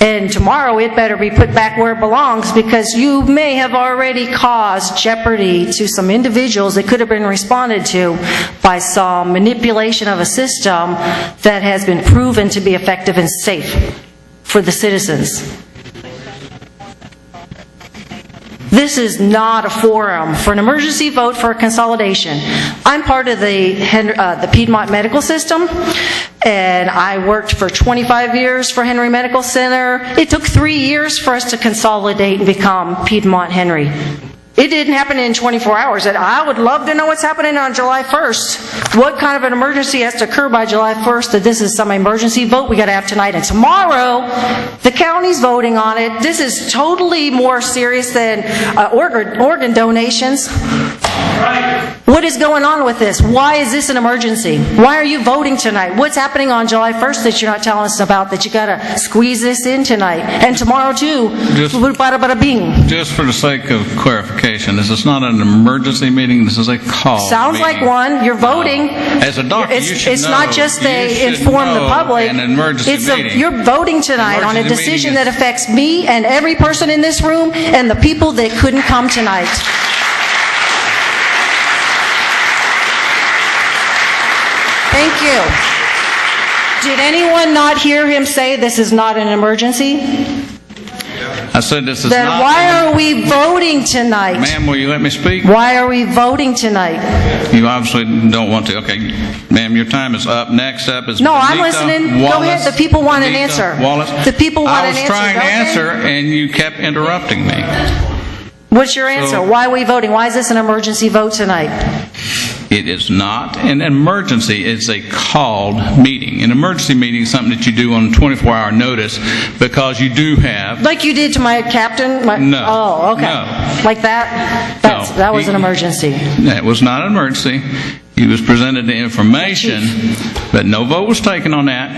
And tomorrow it better be put back where it belongs, because you may have already caused jeopardy to some individuals that could have been responded to by some manipulation of a system that has been proven to be effective and safe for the citizens. This is not a forum for an emergency vote for a consolidation. I'm part of the Piedmont Medical System, and I worked for 25 years for Henry Medical Center. It took 3 years for us to consolidate and become Piedmont Henry. It didn't happen in 24 hours. And I would love to know what's happening on July 1st. What kind of an emergency has to occur by July 1st that this is some emergency vote we got to have tonight? And tomorrow, the county's voting on it. This is totally more serious than organ donations. What is going on with this? Why is this an emergency? Why are you voting tonight? What's happening on July 1st that you're not telling us about, that you got to squeeze this in tonight? And tomorrow too, bada bada bing. Just for the sake of clarification, this is not an emergency meeting, this is a call Sounds meeting. like one. You're voting. As a doctor, you should It's know. not just You they should inform the know public. an emergency meeting. You're voting tonight on a Emergency decision meeting that affects me and every person in this room and the people that couldn't come tonight. Thank you. Did anyone not hear him say this is not an emergency? I said this is Then not... why are we voting tonight? Ma'am, will you let me speak? Why are we voting tonight? You obviously don't want to. Okay, ma'am, your time is up. Next up is No, I'm Benita listening. Go Wallace. ahead. The people want an Benita answer. Wallace. The people want an I answer. was trying to don't they? answer, and you kept interrupting me. What's your answer? Why are we voting? Why is this an emergency vote tonight? It is not an emergency. It's a called meeting. An emergency meeting is something that you do on 24-hour notice because you do have... Like you did to my captain? No. Oh, okay. No. Like that? No. That was an emergency. That was not an emergency. He was presented the information, but no vote was taken on that.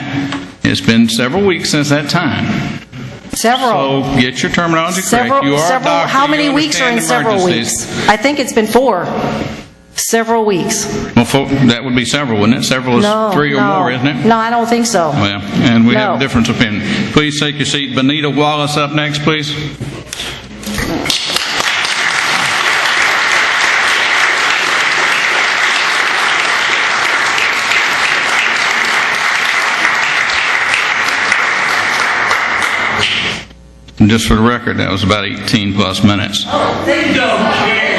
It's been several weeks since that time. Several. So get your terminology correct. You are a doctor. How many You weeks are in understand several emergencies. weeks? I think it's been 4. Several weeks. Well, that would be several, wouldn't it? Several is 3 or more, isn't it? No, I don't think so. Well, and we No. have a difference of opinion. Please take your seat. Benita Wallace up next, please. And just for the record, that was about 18 plus minutes. They don't care.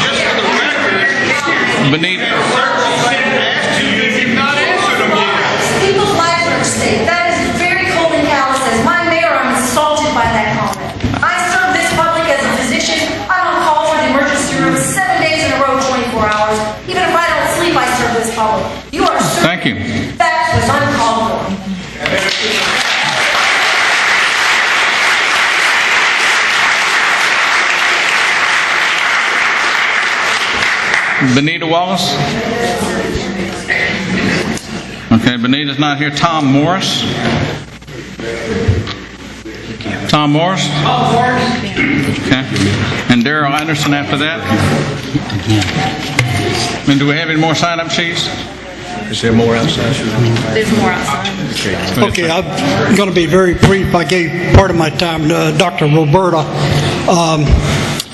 Just for the record, Benita. several things asked you, you did not answer them yet. People's lives are at stake. That is very cold and callous. As my mayor, I'm insulted by that comment. I serve this public as a physician. I'm on call for the emergency room 7 days in a row, 24 hours. Even if I don't sleep, I serve this public. You are Thank you. That was uncalled for. Benita Wallace? Okay, Benita's not here. Tom Morris? Tom Morris? Okay. And Darrell Anderson after that? And do we have any more sign-up sheets? Is there more outside? There's more outside. Okay, I'm going to be very brief. I gave part of my time to Dr. Roberta.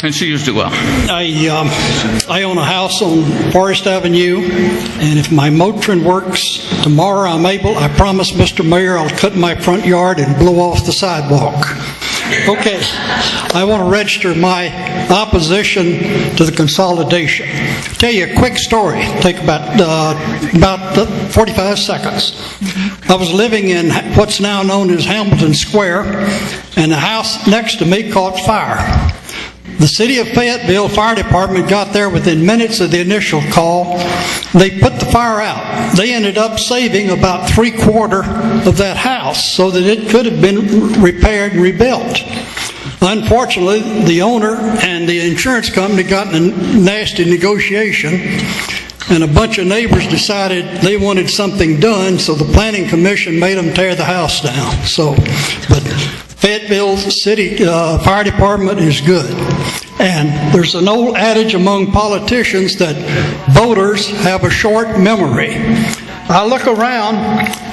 And she used it well. I own a house on Forest Avenue, and if my Motrin works tomorrow, I promise Mr. Mayor I'll cut my front yard and blow off the sidewalk. Okay, I want to register my opposition to the consolidation. Tell you a quick story. Take about 45 seconds. I was living in what's now known as Hamilton Square, and the house next to me caught fire. The City of Fayetteville Fire Department got there within minutes of the initial call. They put the fire out. They ended up saving about 3/4 of that house so that it could have been repaired and rebuilt. Unfortunately, the owner and the insurance company got in a nasty negotiation, and a bunch of neighbors decided they wanted something done, so the Planning Commission made them tear the house down. But Fayetteville City Fire Department is good. And there's an old adage among politicians that voters have a short memory. I look around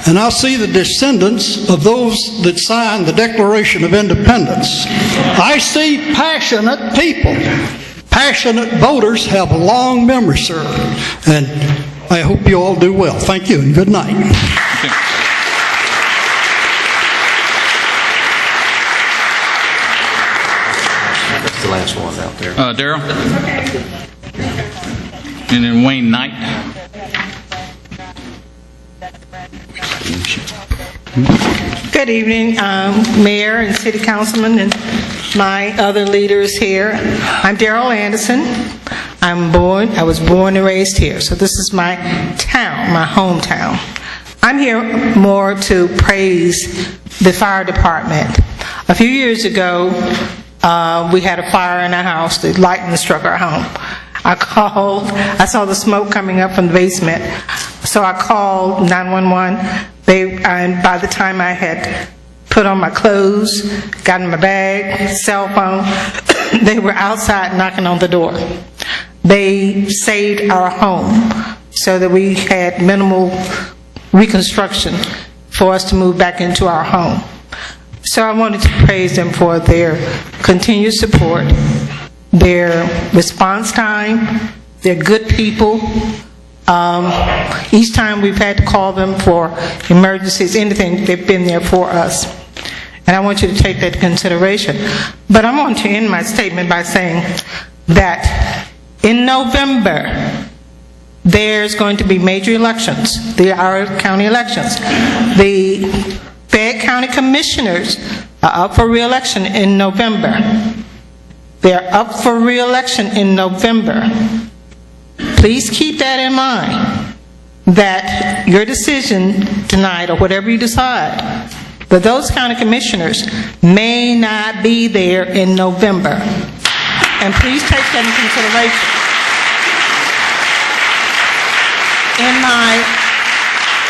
and I see the descendants of those that signed the Declaration of Independence. I see passionate people. Passionate voters have a long memory, sir. And I hope you all do well. Thank you and good night. That's the last one out there. Darrell? And then Wayne Knight. Good evening, Mayor and City Councilman and my other leaders here. I'm Darrell Anderson. I was born and raised here, so this is my town, my hometown. I'm here more to praise the fire department. A few years ago, we had a fire in our house. The lightning struck our home. I called, I saw the smoke coming up from the basement, so I called 911. And by the time I had put on my clothes, got in my bag, cell phone, they were outside knocking on the door. They saved our home so that we had minimal reconstruction for us to move back into our home. So I wanted to praise them for their continued support, their response time. They're good people. Each time we've had to call them for emergencies, anything, they've been there for us. And I want you to take that into consideration. But I'm going to end my statement by saying that in November, there's going to be major elections. There are county elections. The Fayette County Commissioners are up for re-election in November. They're up for re-election in November. Please keep that in mind, that your decision tonight, or whatever you decide, that those county commissioners may not be there in November. And please take that into consideration.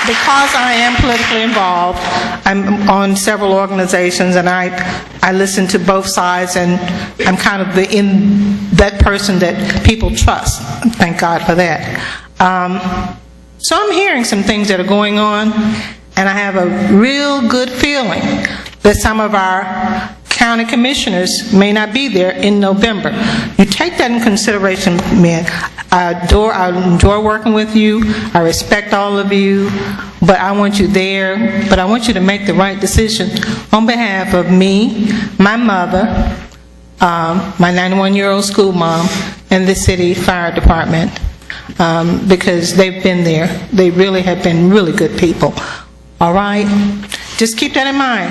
Because I am politically involved, I'm on several organizations, and I listen to both sides, and I'm kind of that person that people trust. Thank God for that. So I'm hearing some things that are going on, and I have a real good feeling that some of our county commissioners may not be there in November. You take that in consideration, men. I enjoy working with you. I respect all of you, but I want you there. But I want you to make the right decision on behalf of me, my mother, my 91-year-old school mom, and the city fire department, because they've been there. They really have been really good people. All right? Just keep that in mind.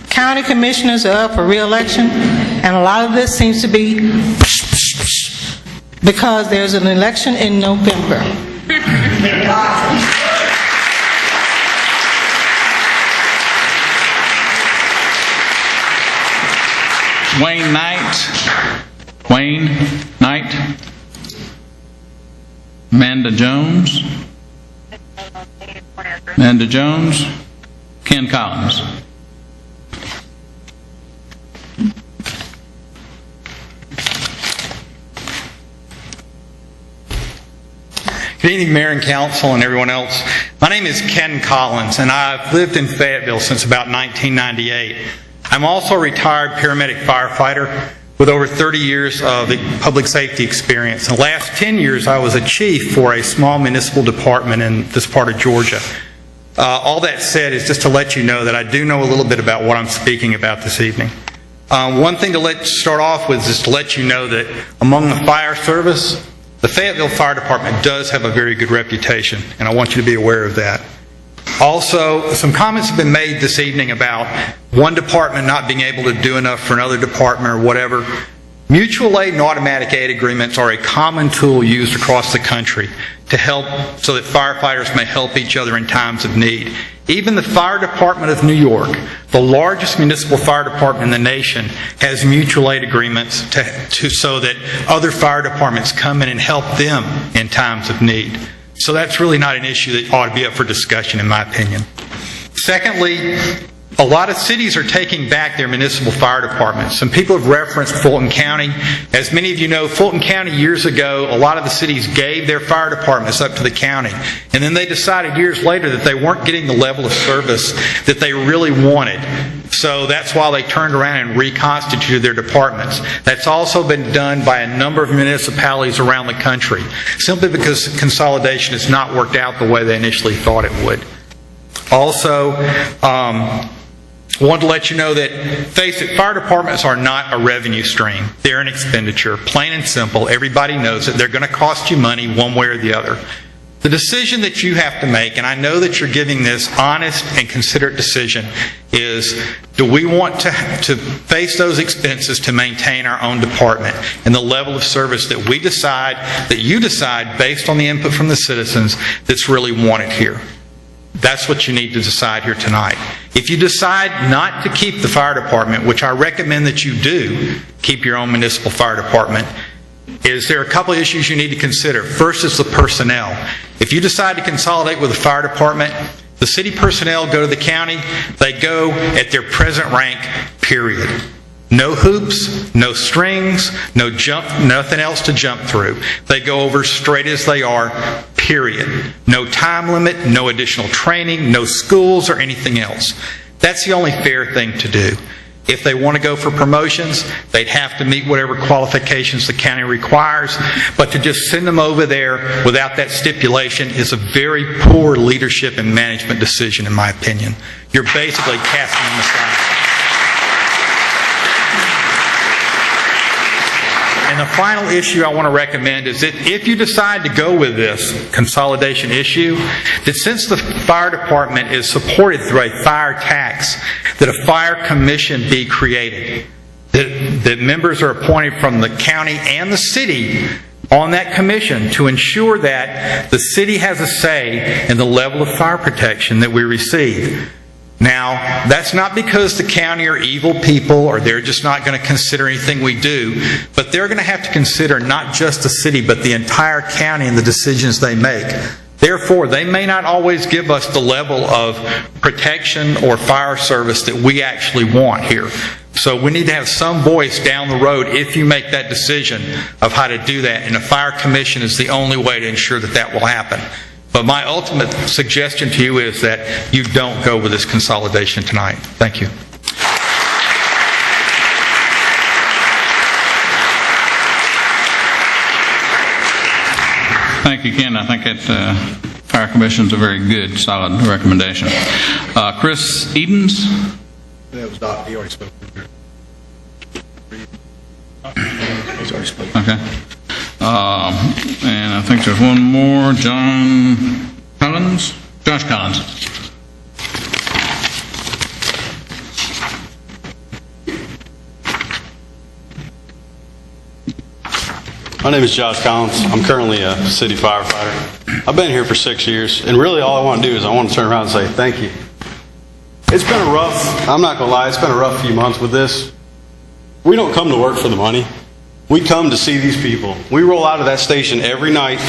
County commissioners are up for re-election, and a lot of this seems to be because there's an election in November. Wayne Knight. Amanda Jones. Ken Collins. Good evening, Mayor and Council and everyone else. My name is Ken Collins, and I've lived in Fayetteville since about 1998. I'm also a retired paramedic firefighter with over 30 years of public safety experience. In the last 10 years, I was a chief for a small municipal department in this part of Georgia. All that said is just to let you know that I do know a little bit about what I'm speaking about this evening. One thing to start off with is to let you know that among the fire service, the Fayetteville Fire Department does have a very good reputation, and I want you to be aware of that. Also, some comments have been made this evening about one department not being able to do enough for another department or whatever. Mutual aid and automatic aid agreements are a common tool used across the country to help so that firefighters may help each other in times of need. Even the Fire Department of New York, the largest municipal fire department in the nation, has mutual aid agreements so that other fire departments come in and help them in times of need. So that's really not an issue that ought to be up for discussion, in my opinion. Secondly, a lot of cities are taking back their municipal fire departments. Some people have referenced Fulton County. As many of you know, Fulton County years ago, a lot of the cities gave their fire departments up to the county. And then they decided years later that they weren't getting the level of service that they really wanted. So that's why they turned around and reconstituted their departments. That's also been done by a number of municipalities around the country, simply because consolidation has not worked out the way they initially thought it would. Also, I want to let you know that, face it, fire departments are not a revenue stream. They're an expenditure, plain and simple. Everybody knows that they're going to cost you money one way or the other. The decision that you have to make, and I know that you're giving this honest and considerate decision, is do we want to face those expenses to maintain our own department and the level of service that we decide, that you decide based on the input from the citizens that's really wanted here. That's what you need to decide here tonight. If you decide not to keep the fire department, which I recommend that you do, keep your own municipal fire department, is there are a couple of issues you need to consider. First is the personnel. If you decide to consolidate with the fire department, the city personnel go to the county, they go at their present rank, period. No hoops, no strings, no jump, nothing else to jump through. They go over straight as they are, period. No time limit, no additional training, no schools or anything else. That's the only fair thing to do. If they want to go for promotions, they'd have to meet whatever qualifications the county requires. But to just send them over there without that stipulation is a very poor leadership and management decision, in my opinion. You're basically casting them aside. And the final issue I want to recommend is that if you decide to go with this consolidation issue, that since the fire department is supported through a fire tax, that a fire commission be created. That members are appointed from the county and the city on that commission to ensure that the city has a say in the level of fire protection that we receive. Now, that's not because the county are evil people or they're just not going to consider anything we do, but they're going to have to consider not just the city, but the entire county and the decisions they make. Therefore, they may not always give us the level of protection or fire service that we actually want here. So we need to have some voice down the road if you make that decision of how to do that, and a fire commission is the only way to ensure that that will happen. But my ultimate suggestion to you is that you don't go with this consolidation tonight. Thank you. Thank you, Ken. I think that Fire Commission's a very good, solid recommendation. Chris Edens? That was Doc. He already spoke. He's already spoken. Okay. And I think there's one more, Josh Collins. My name is Josh Collins. I'm currently a city firefighter. I've been here for 6 years, and really all I want to do is I want to turn around and say thank you. It's been a rough, I'm not going to lie, it's been a rough few months with this. We don't come to work for the money. We come to see these people. We roll out of that station every night,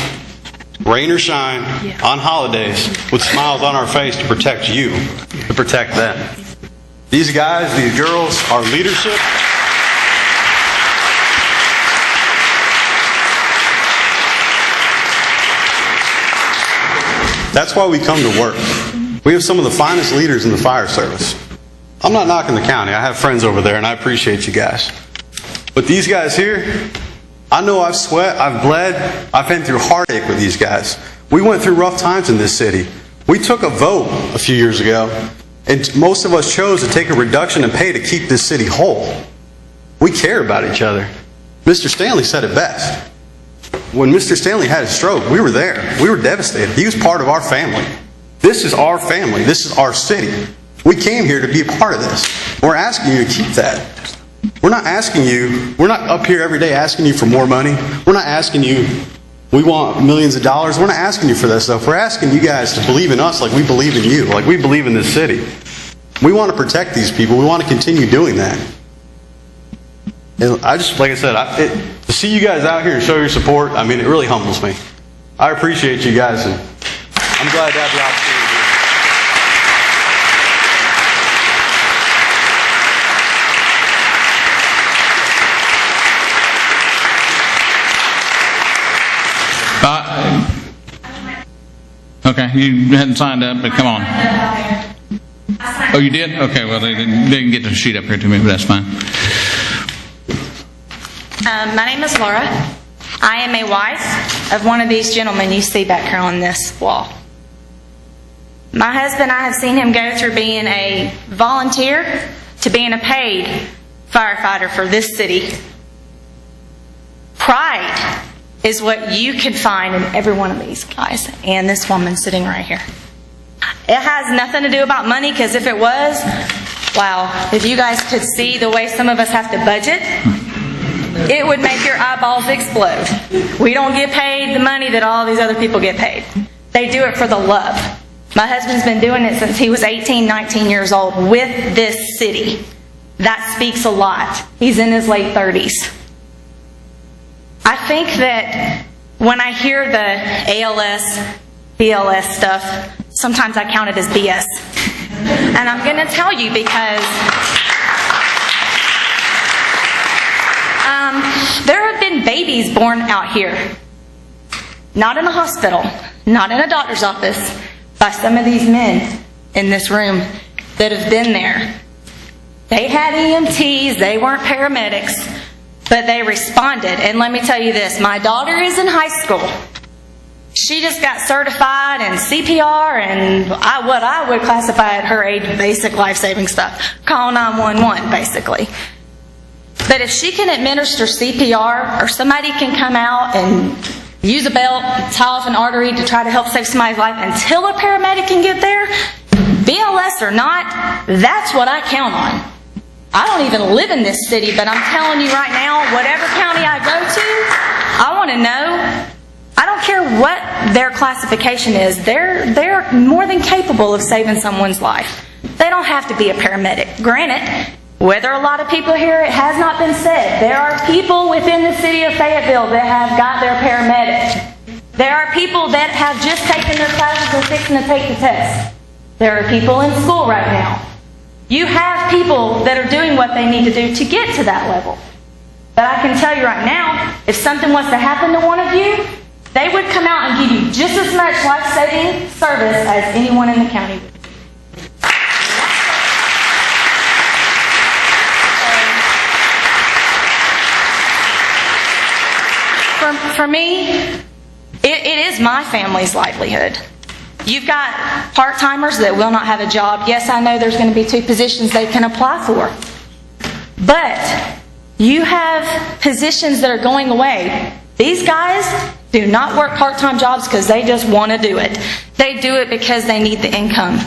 rain or shine, on holidays, with smiles on our face to protect you, to protect them. These guys, these girls, our leadership, that's why we come to work. We have some of the finest leaders in the fire service. I'm not knocking the county. I have friends over there, and I appreciate you guys. But these guys here, I know I've sweat, I've bled, I've been through heartache with these guys. We went through rough times in this city. We took a vote a few years ago, and most of us chose to take a reduction in pay to keep this city whole. We care about each other. Mr. Stanley said it best. When Mr. Stanley had his stroke, we were there. We were devastated. He was part of our family. This is our family. This is our city. We came here to be a part of this. We're asking you to keep that. We're not asking you, we're not up here every day asking you for more money. We're not asking you, we want millions of dollars. We're not asking you for that stuff. We're asking you guys to believe in us like we believe in you, like we believe in this city. We want to protect these people. We want to continue doing that. And I just, like I said, to see you guys out here and show your support, I mean, it really humbles me. I appreciate you guys, and I'm glad to have the opportunity. Okay, you hadn't signed up, but come on. Oh, you did? Okay, well, they didn't get the sheet up here to me, but that's fine. My name is Laura. I am a wife of one of these gentlemen you see back here on this wall. My husband, I have seen him go through being a volunteer to being a paid firefighter for this city. Pride is what you can find in every one of these guys and this woman sitting right here. It has nothing to do about money, because if it was, wow, if you guys could see the way some of us have to budget, it would make your eyeballs explode. We don't get paid the money that all these other people get paid. They do it for the love. My husband's been doing it since he was 18, 19 years old with this city. That speaks a lot. He's in his late 30s. I think that when I hear the ALS, BLS stuff, sometimes I count it as BS. And I'm going to tell you because there have been babies born out here, not in a hospital, not in a doctor's office, by some of these men in this room that have been there. They had EMTs, they weren't paramedics, but they responded. And let me tell you this, my daughter is in high school. She just got certified in CPR and what I would classify at her age basic life-saving stuff. Call 911, basically. But if she can administer CPR, or somebody can come out and use a belt, tie off an artery to try to help save somebody's life until a paramedic can get there, BLS or not, that's what I count on. I don't even live in this city, but I'm telling you right now, whatever county I go to, I want to know, I don't care what their classification is, they're more than capable of saving someone's life. They don't have to be a paramedic. Granted, whether a lot of people here, it has not been said, there are people within the city of Fayetteville that have got their paramedic. There are people that have just taken their classes and fixing to take the test. There are people in school right now. You have people that are doing what they need to do to get to that level. But I can tell you right now, if something was to happen to one of you, they would come out and give you just as much life-saving service as anyone in the county would. For me, it is my family's livelihood. You've got part-timers that will not have a job. Yes, I know there's going to be 2 positions they can apply for. But you have positions that are going away. These guys do not work part-time jobs because they just want to do it. They do it because they need the income.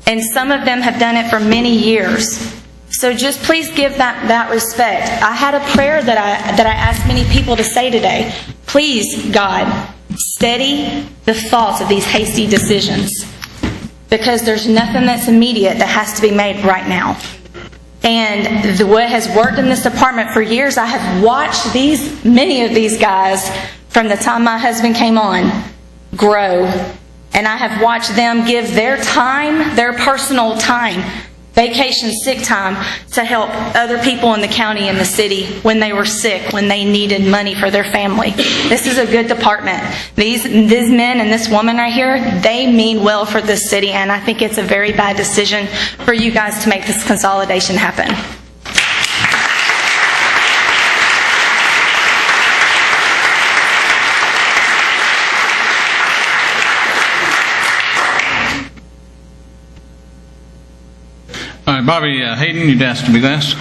And some of them have done it for many years. So just please give that respect. I had a prayer that I asked many people to say today. Please, God, steady the thoughts of these hasty decisions, because there's nothing that's immediate that has to be made right now. And what has worked in this department for years, I have watched many of these guys from the time my husband came on grow. And I have watched them give their time, their personal time, vacation, sick time, to help other people in the county and the city when they were sick, when they needed money for their family. This is a good department. These men and this woman right here, they mean well for this city, and I think it's a very bad decision for you guys to make this consolidation happen. All right, Bobby Hayden, you'd asked to be last.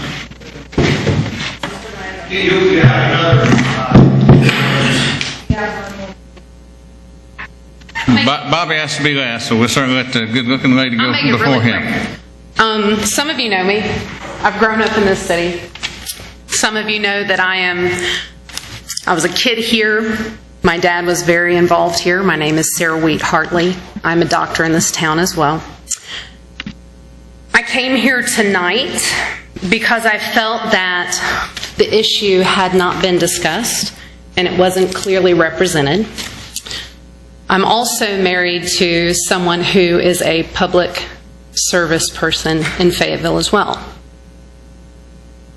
Bobby asked to be last, so we'll certainly let the good-looking lady go before him. Some of you know me. I've grown up in this city. Some of you know that I was a kid here. My dad was very involved here. My name is Sarah Wheat Hartley. I'm a doctor in this town as well. I came here tonight because I felt that the issue had not been discussed and it wasn't clearly represented. I'm also married to someone who is a public service person in Fayetteville as well.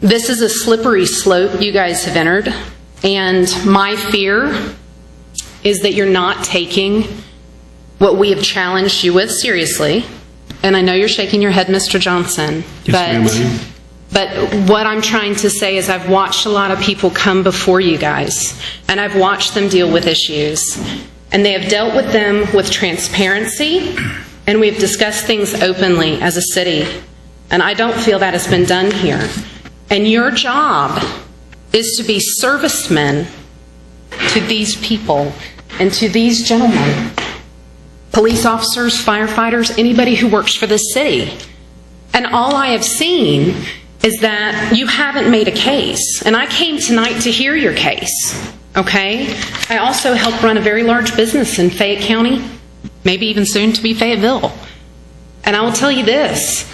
This is a slippery slope you guys have entered, and my fear is that you're not taking what we have challenged you with seriously. And I know you're shaking your head, Mr. Johnson, but what I'm trying to say is I've watched a lot of people come before you guys, and I've watched them deal with issues. And they have dealt with them with transparency, and we've discussed things openly as a city. And I don't feel that has been done here. And your job is to be servicemen to these people and to these gentlemen. Police officers, firefighters, anybody who works for this city. And all I have seen is that you haven't made a case. And I came tonight to hear your case, okay? I also help run a very large business in Fayette County, maybe even soon to be Fayetteville. And I will tell you this,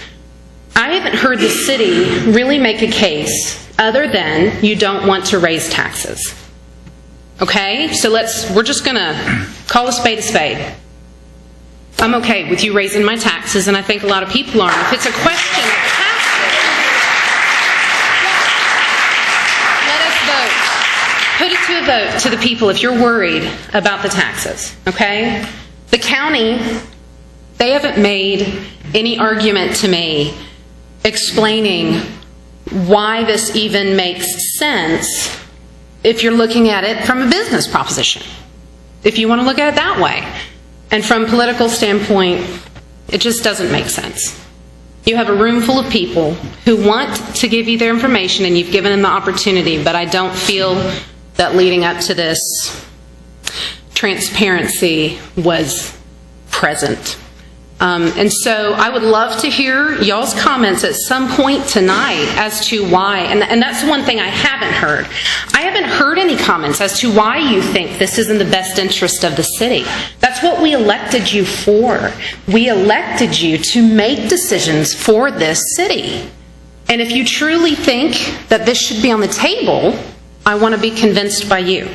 I haven't heard the city really make a case other than you don't want to raise taxes. okay? So we're just gonna call a spade a spade. I'm okay with you raising my taxes, and I think a lot of people are. If it's a question of taxes, let us vote. Put it to a vote to the people if you're worried about the taxes, okay? The county, they haven't made any argument to me explaining why this even makes sense if you're looking at it from a business proposition, if you want to look at it that way. And from a political standpoint, it just doesn't make sense. You have a room full of people who want to give you their information, and you've given them the opportunity, but I don't feel that leading up to this, transparency was present. And so I would love to hear y'all's comments at some point tonight as to why, and that's one thing I haven't heard. I haven't heard any comments as to why you think this is in the best interest of the city. That's what we elected you for. We elected you to make decisions for this city. And if you truly think that this should be on the table, I want to be convinced by you.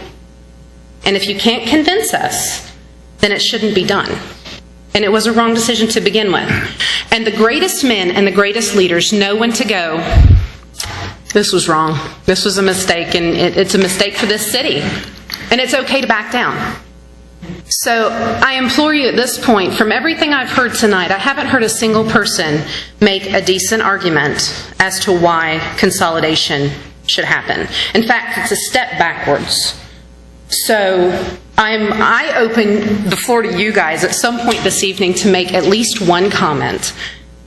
And if you can't convince us, then it shouldn't be done. And it was a wrong decision to begin with. And the greatest men and the greatest leaders know when to go, this was wrong, this was a mistake, and it's a mistake for this city. And it's okay to back down. So I implore you at this point, from everything I've heard tonight, I haven't heard a single person make a decent argument as to why consolidation should happen. In fact, it's a step backwards. So I open the floor to you guys at some point this evening to make at least one comment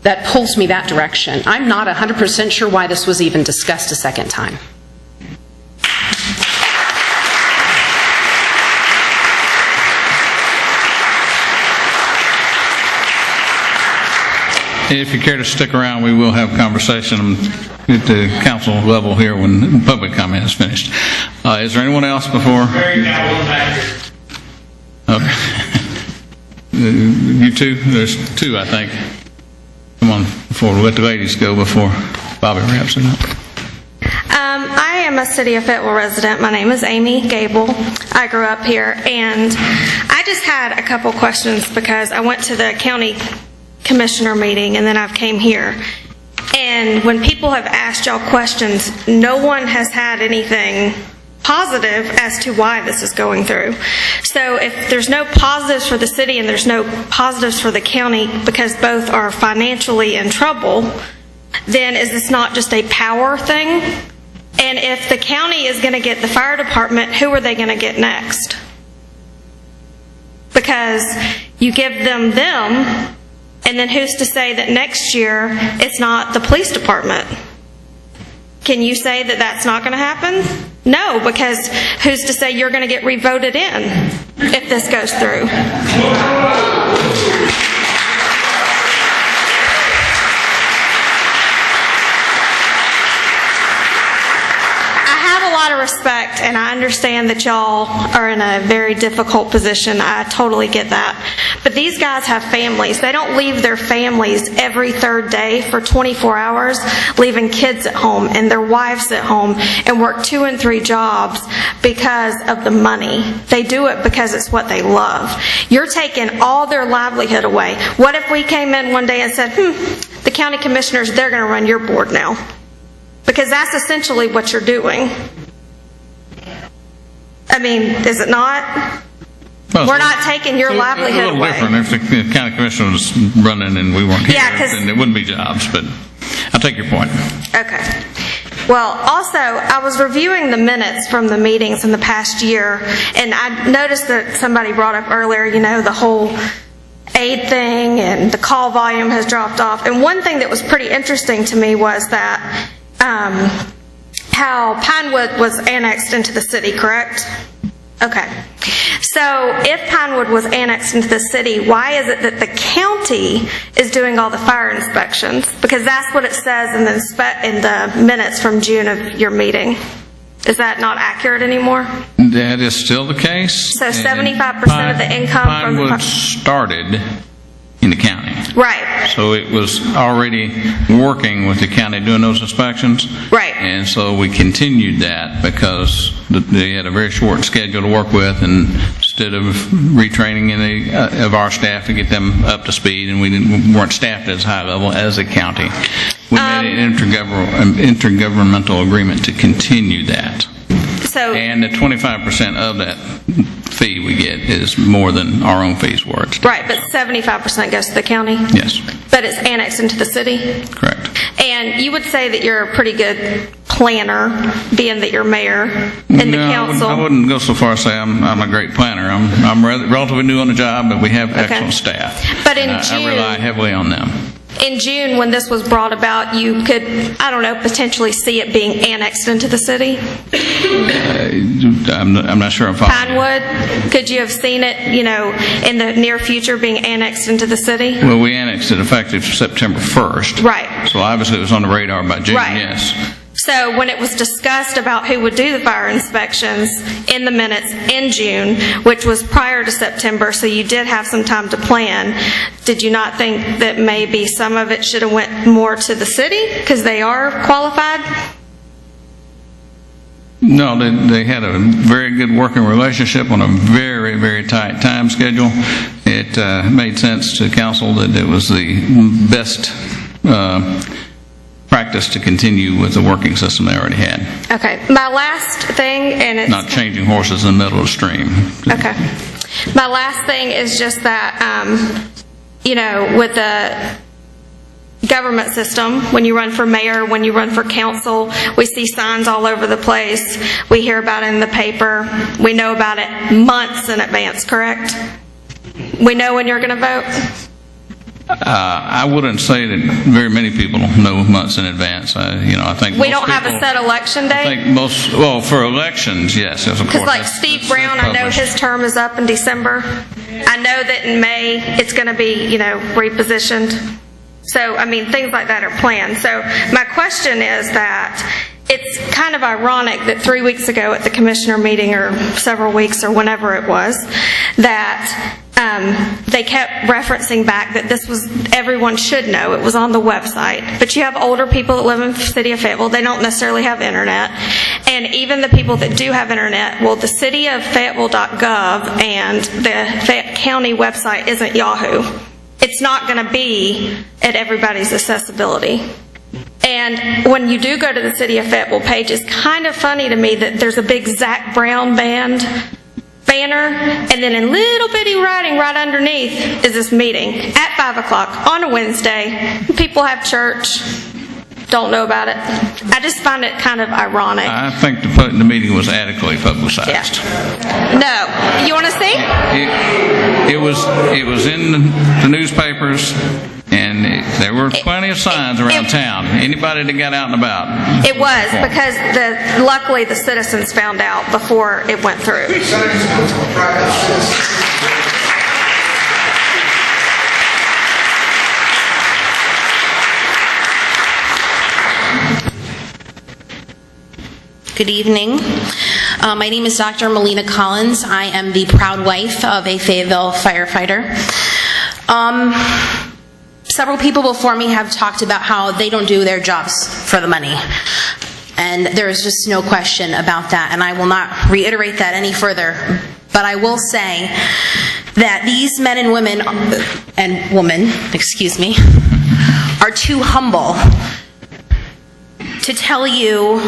that pulls me that direction. I'm not 100% sure why this was even discussed a second time. If you care to stick around, we will have conversation at the council level here when public comment is finished. Is there anyone else before? Okay. You two? There's two, I think. Come on, before we let the ladies go before Bobby wraps it up. I am a City of Fayetteville resident. My name is Amy Gable. I grew up here, and I just had a couple questions because I went to the county commissioner meeting and then I came here. And when people have asked y'all questions, no one has had anything positive as to why this is going through. So if there's no positives for the city and there's no positives for the county because both are financially in trouble, then is this not just a power thing? And if the county is going to get the fire department, who are they going to get next? Because you give them, and then who's to say that next year it's not the police department? Can you say that that's not going to happen? No, because who's to say you're going to get revoted in if this goes through? Of respect, and I understand that y'all are in a very difficult position. I totally get that. But these guys have families. They don't leave their families every third day for 24 hours, leaving kids at home and their wives at home and work 2 and 3 jobs because of the money. They do it because it's what they love. You're taking all their livelihood away. What if we came in one day and said, the county commissioners, they're going to run your board now? Because that's essentially what you're doing. I mean, is it not? Well, we're not taking your livelihood away. It's a little different. If the county commissioner was running and we weren't here, then it wouldn't be jobs, but I'll take your point. Okay. Well, also, I was reviewing the minutes from the meetings in the past year, and I noticed that somebody brought up earlier, the whole aid thing, and the call volume has dropped off. And one thing that was pretty interesting to me was that how Pinewood was annexed into the city, correct? Okay. So if Pinewood was annexed into the city, why is it that the county is doing all the fire inspections? Because that's what it says in the minutes from June of your meeting. Is that not accurate anymore? That is still the case. So 75% of the income Pinewood started in the county. Right. So it was already working with the county doing those inspections. Right. And so we continued that because they had a very short schedule to work with, and instead of retraining any of our staff to get them up to speed, and we weren't staffed as high level as a county, we made an intergovernmental agreement to continue that. So, and the 25% of that fee we get is more than our own fees were. right, but 75% goes to the county? Yes. But it's annexed into the city? Correct. And you would say that you're a pretty good planner, being that you're mayor and the council? I wouldn't go so far as say I'm a great planner. I'm relatively new on the job, but we have excellent staff. But in and June, I rely heavily on them. In June, when this was brought about, you could, I don't know, potentially see it being annexed into the city? I'm not sure I'm following. Pinewood, could you have seen it, in the near future being annexed into the city? Well, we annexed it effective September 1st. Right. So obviously it was on the radar by June, Right. yes. So when it was discussed about who would do the fire inspections in the minutes in June, which was prior to September, so you did have some time to plan, did you not think that maybe some of it should have went more to the city because they are qualified? No, they had a very good working relationship on a very, very tight time schedule. It made sense to council that it was the best practice to continue with the working system they already had. Okay, my last thing, and it's... Not changing horses in the middle of the stream. Okay. My last thing is just that, with the government system, when you run for mayor, when you run for council, we see signs all over the place. We hear about it in the paper. We know about it months in advance, correct? We know when you're going to vote? I wouldn't say that very many people know months in advance. I think we don't have a set election date? I think for elections, yes, of course. Because like Steve Brown, I know his term is up in December. I know that in May it's going to be, repositioned. So, things like that are planned. So my question is that it's kind of ironic that 3 weeks ago at the commissioner meeting, or several weeks, or whenever it was, that they kept referencing back that this was, everyone should know, it was on the website. But you have older people that live in the city of Fayetteville, they don't necessarily have internet. And even the people that do have internet, well, the city of Fayetteville.gov and the Fayette County website isn't Yahoo. It's not going to be at everybody's accessibility. And when you do go to the City of Fayetteville page, it's kind of funny to me that there's a big Zac Brown band banner, and then in little bitty writing right underneath is this meeting at 5 o'clock on a Wednesday. People have church, don't know about it. I just find it kind of ironic. I think the meeting was adequately publicized. Yeah. No. You want to see? It was in the newspapers, and there were plenty of signs around town. Anybody that got out and about. It was, because luckily the citizens found out before it went through. Good evening. My name is Dr. Melina Collins. I am the proud wife of a Fayetteville firefighter. Several people before me have talked about how they don't do their jobs for the money. And there is just no question about that, and I will not reiterate that any further. But I will say that these men and women, are too humble to tell you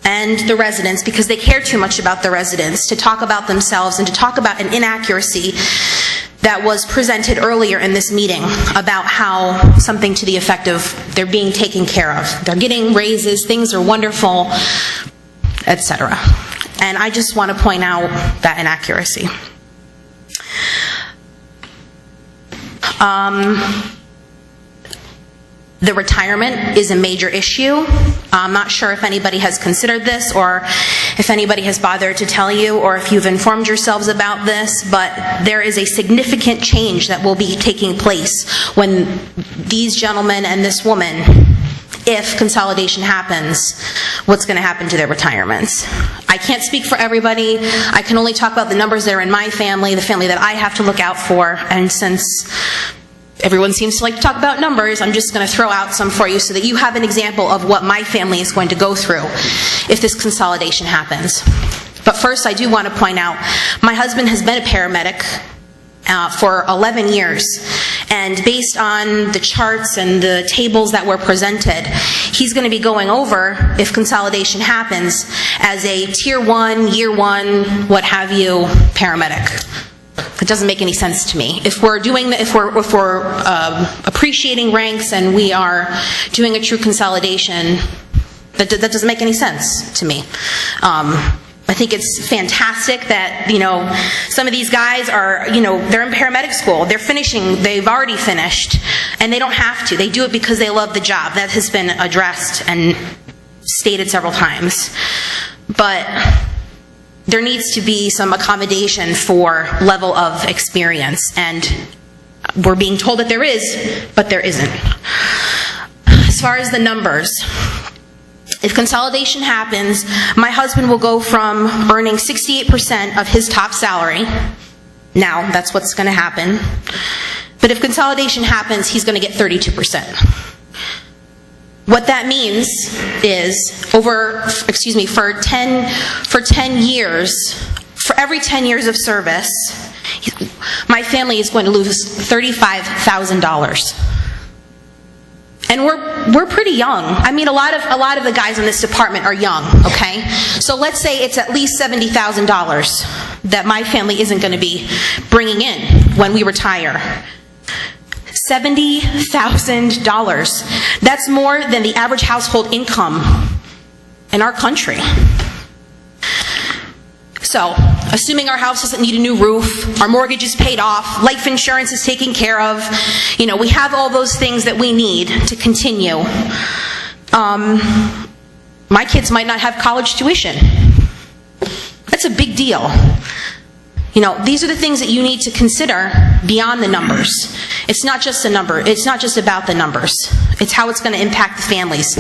and the residents, because they care too much about the residents, to talk about themselves and to talk about an inaccuracy that was presented earlier in this meeting about how something to the effect of they're being taken care of. They're getting raises, things are wonderful, etc. And I just want to point out that inaccuracy. The retirement is a major issue. I'm not sure if anybody has considered this, or if anybody has bothered to tell you, or if you've informed yourselves about this, but there is a significant change that will be taking place when these gentlemen and this woman, if consolidation happens, what's going to happen to their retirements. I can't speak for everybody. I can only talk about the numbers that are in my family, the family that I have to look out for, and since Everyone seems to like to talk about numbers. I'm just going to throw out some for you so that you have an example of what my family is going to go through if this consolidation happens. But first, I do want to point out, my husband has been a paramedic for 11 years. And based on the charts and the tables that were presented, he's going to be going over, if consolidation happens, as a Tier 1, Year 1, what have you, paramedic. It doesn't make any sense to me. If we're doing, if we're appreciating ranks and we are doing a true consolidation, that doesn't make any sense to me. I think it's fantastic that, some of these guys are, they're in paramedic school. They're finishing, they've already finished, and they don't have to. They do it because they love the job. That has been addressed and stated several times. But there needs to be some accommodation for level of experience, and we're being told that there is, but there isn't. As far as the numbers, if consolidation happens, my husband will go from earning 68% of his top salary. Now, that's what's going to happen. But if consolidation happens, he's going to get 32%. What that means is for 10 years, for every 10 years of service, my family is going to lose $35,000. And we're pretty young. I mean, a lot of the guys in this department are young, okay? So let's say it's at least $70,000 that my family isn't going to be bringing in when we retire. $70,000. That's more than the average household income in our country. So, assuming our house doesn't need a new roof, our mortgage is paid off, life insurance is taken care of, we have all those things that we need to continue. My kids might not have college tuition. That's a big deal. These are the things that you need to consider beyond the numbers. It's not just a number. It's not just about the numbers. It's how it's going to impact the families,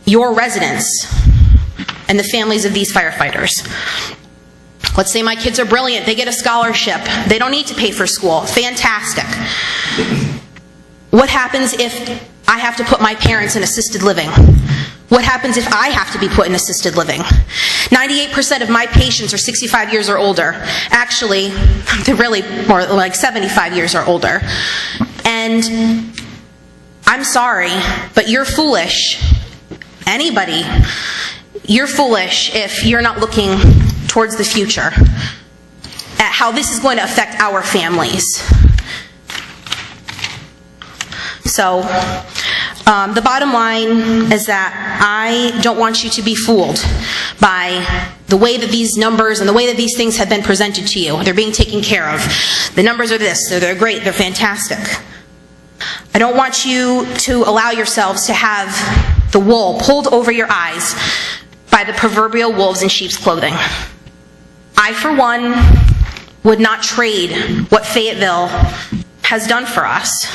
your residents, and the families of these firefighters. Let's say my kids are brilliant. They get a scholarship. They don't need to pay for school. Fantastic. What happens if I have to put my parents in assisted living? What happens if I have to be put in assisted living? 98% of my patients are 65 years or older. Actually, they're really more like 75 years or older. And I'm sorry, but you're foolish. Anybody, you're foolish if you're not looking towards the future at how this is going to affect our families. So, the bottom line is that I don't want you to be fooled by the way that these numbers and the way that these things have been presented to you. They're being taken care of. The numbers are this, they're great, they're fantastic. I don't want you to allow yourselves to have the wool pulled over your eyes by the proverbial wolves in sheep's clothing. I, for one, would not trade what Fayetteville has done for us.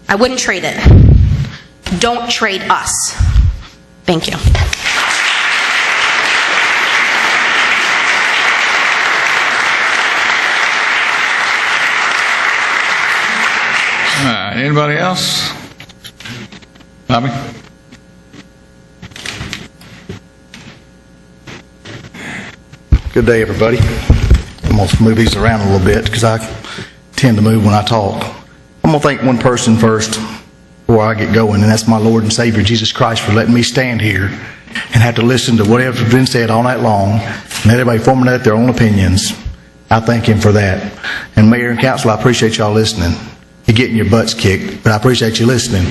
I wouldn't trade it. Don't trade us. Thank you. Anybody else? Bobby? Good day, everybody. I'm going to move these around a little bit because I tend to move when I talk. I'm going to thank one person first before I get going, and that's my Lord and Savior, Jesus Christ, for letting me stand here and have to listen to whatever's been said all night long and let everybody formulate their own opinions. I thank Him for that. And Mayor and Council, I appreciate y'all listening. You're getting your butts kicked, but I appreciate you listening.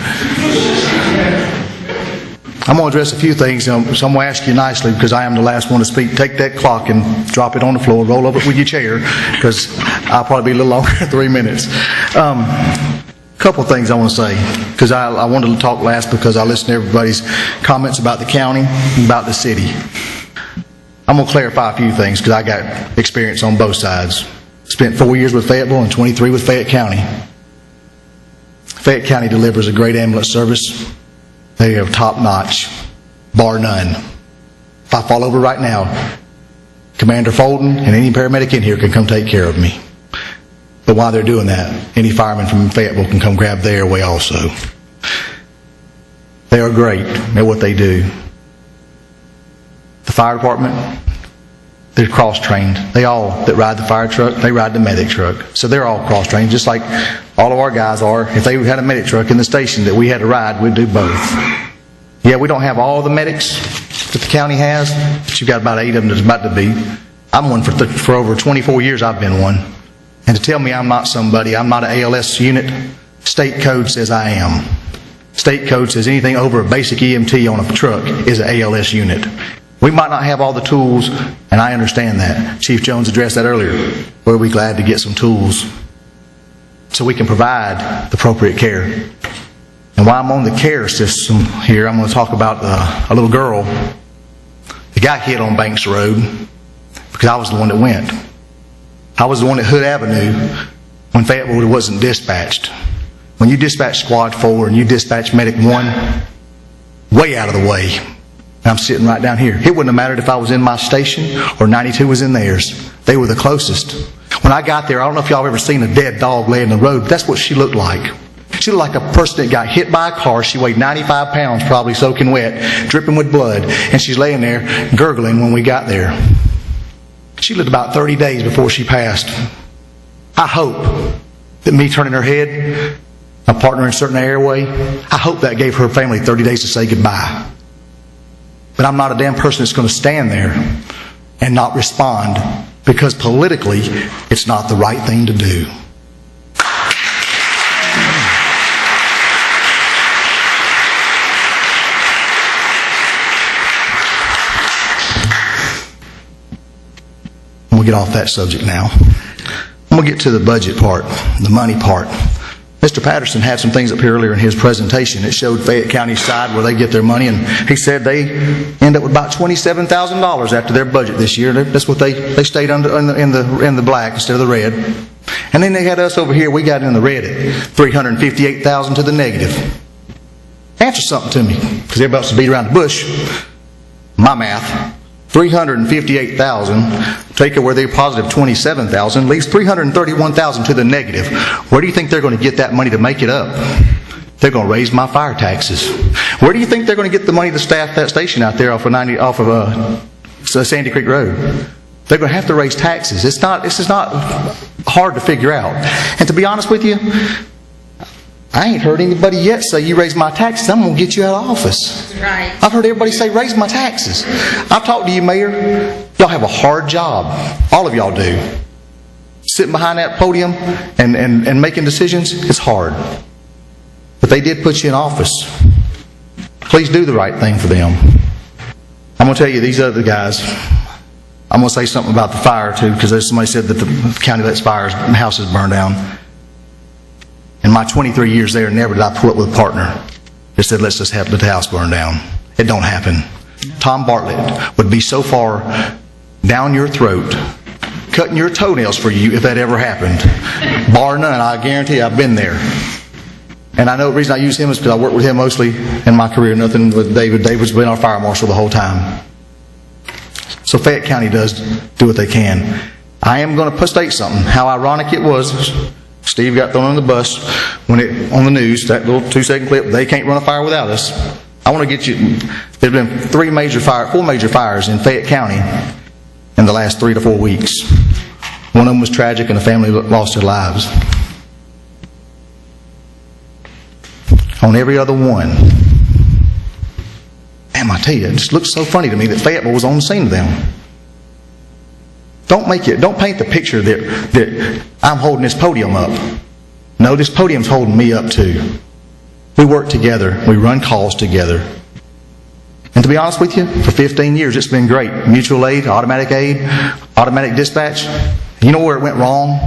I'm going to address a few things, so I'm going to ask you nicely because I am the last one to speak. Take that clock and drop it on the floor, roll over it with your chair, because I'll probably be a little longer than 3 minutes. Couple things I want to say, because I wanted to talk last because I listened to everybody's comments about the county and about the city. I'm going to clarify a few things because I got experience on both sides. Spent 4 years with Fayetteville and 23 with Fayette County. Fayette County delivers a great ambulance service. They are top-notch, bar none. If I fall over right now, Commander Folden and any paramedic in here can come take care of me. But while they're doing that, any fireman from Fayetteville can come grab their airway also. They are great at what they do. The fire department, they're cross-trained. They all that ride the fire truck, they ride the medic truck. So they're all cross-trained, just like all of our guys are. If they had a medic truck in the station that we had to ride, we'd do both. Yeah, we don't have all the medics that the county has, but you've got about 8 of them that's about to be. I'm one for over 24 years I've been one. And to tell me I'm not somebody, I'm not an ALS unit, state code says I am. State code says anything over a basic EMT on a truck is an ALS unit. We might not have all the tools, and I understand that. Chief Jones addressed that earlier. We'll be glad to get some tools so we can provide the appropriate care. And while I'm on the care system here, I'm going to talk about a little girl that got hit on Banks Road because I was the one that went. I was the one at Hood Avenue when Fayetteville wasn't dispatched. When you dispatch Squad 4 and you dispatch Medic 1, way out of the way. And I'm sitting right down here. It wouldn't have mattered if I was in my station or 92 was in theirs. They were the closest. When I got there, I don't know if y'all have ever seen a dead dog lay in the road. That's what she looked like. She looked like a person that got hit by a car. She weighed 95 pounds, probably soaking wet, dripping with blood. And she's laying there gurgling when we got there. She lived about 30 days before she passed. I hope that me turning her head, my partner inserting the airway, I hope that gave her family 30 days to say goodbye. But I'm not a damn person that's going to stand there and not respond because politically it's not the right thing to do. I'm going to get off that subject now. I'm going to get to the budget part, the money part. Mr. Patterson had some things up here earlier in his presentation that showed Fayette County's side where they get their money, and he said they end up with about $27,000 after their budget this year. That's what they stayed in the black instead of the red. And then they had us over here, we got in the red at $358,000 to the negative. Answer something to me, because everybody else to beat around the bush. My math. $358,000, take away their positive $27,000, leaves $331,000 to the negative. Where do you think they're going to get that money to make it up? They're going to raise my fire taxes. Where do you think they're going to get the money to staff that station out there off of Sandy Creek Road? They're going to have to raise taxes. This is not hard to figure out. And to be honest with you, I ain't heard anybody yet say, you raise my taxes, I'm going to get you out of office. Right. I've heard everybody say, raise my taxes. I've talked to you, Mayor. Y'all have a hard job. All of y'all do. Sitting behind that podium and making decisions, it's hard. But they did put you in office. Please do the right thing for them. I'm going to tell you, these other guys, I'm going to say something about the fire too, because somebody said that the county lets fires and houses burn down. In my 23 years there, never did I pull up with a partner that said, let's just let the house burn down. It don't happen. Tom Bartlett would be so far down your throat, cutting your toenails for you if that ever happened. Bar none, I guarantee you, I've been there. And I know the reason I use him is because I worked with him mostly in my career, nothing with David. David's been our fire marshal the whole time. So Fayette County does do what they can. I am going to state something, how ironic it was. Steve got thrown on the bus when on the news, that little 2-second clip, they can't run a fire without us. I want to get you, there's been 4 major fires in Fayette County in the last 3 to 4 weeks. One of them was tragic and a family lost their lives. On every other one, damn, I tell you, it just looks so funny to me that Fayetteville was on the scene of them. Don't paint the picture that I'm holding this podium up. No, this podium's holding me up too. We work together. We run calls together. And to be honest with you, for 15 years it's been great. Mutual aid, automatic dispatch. You know where it went wrong?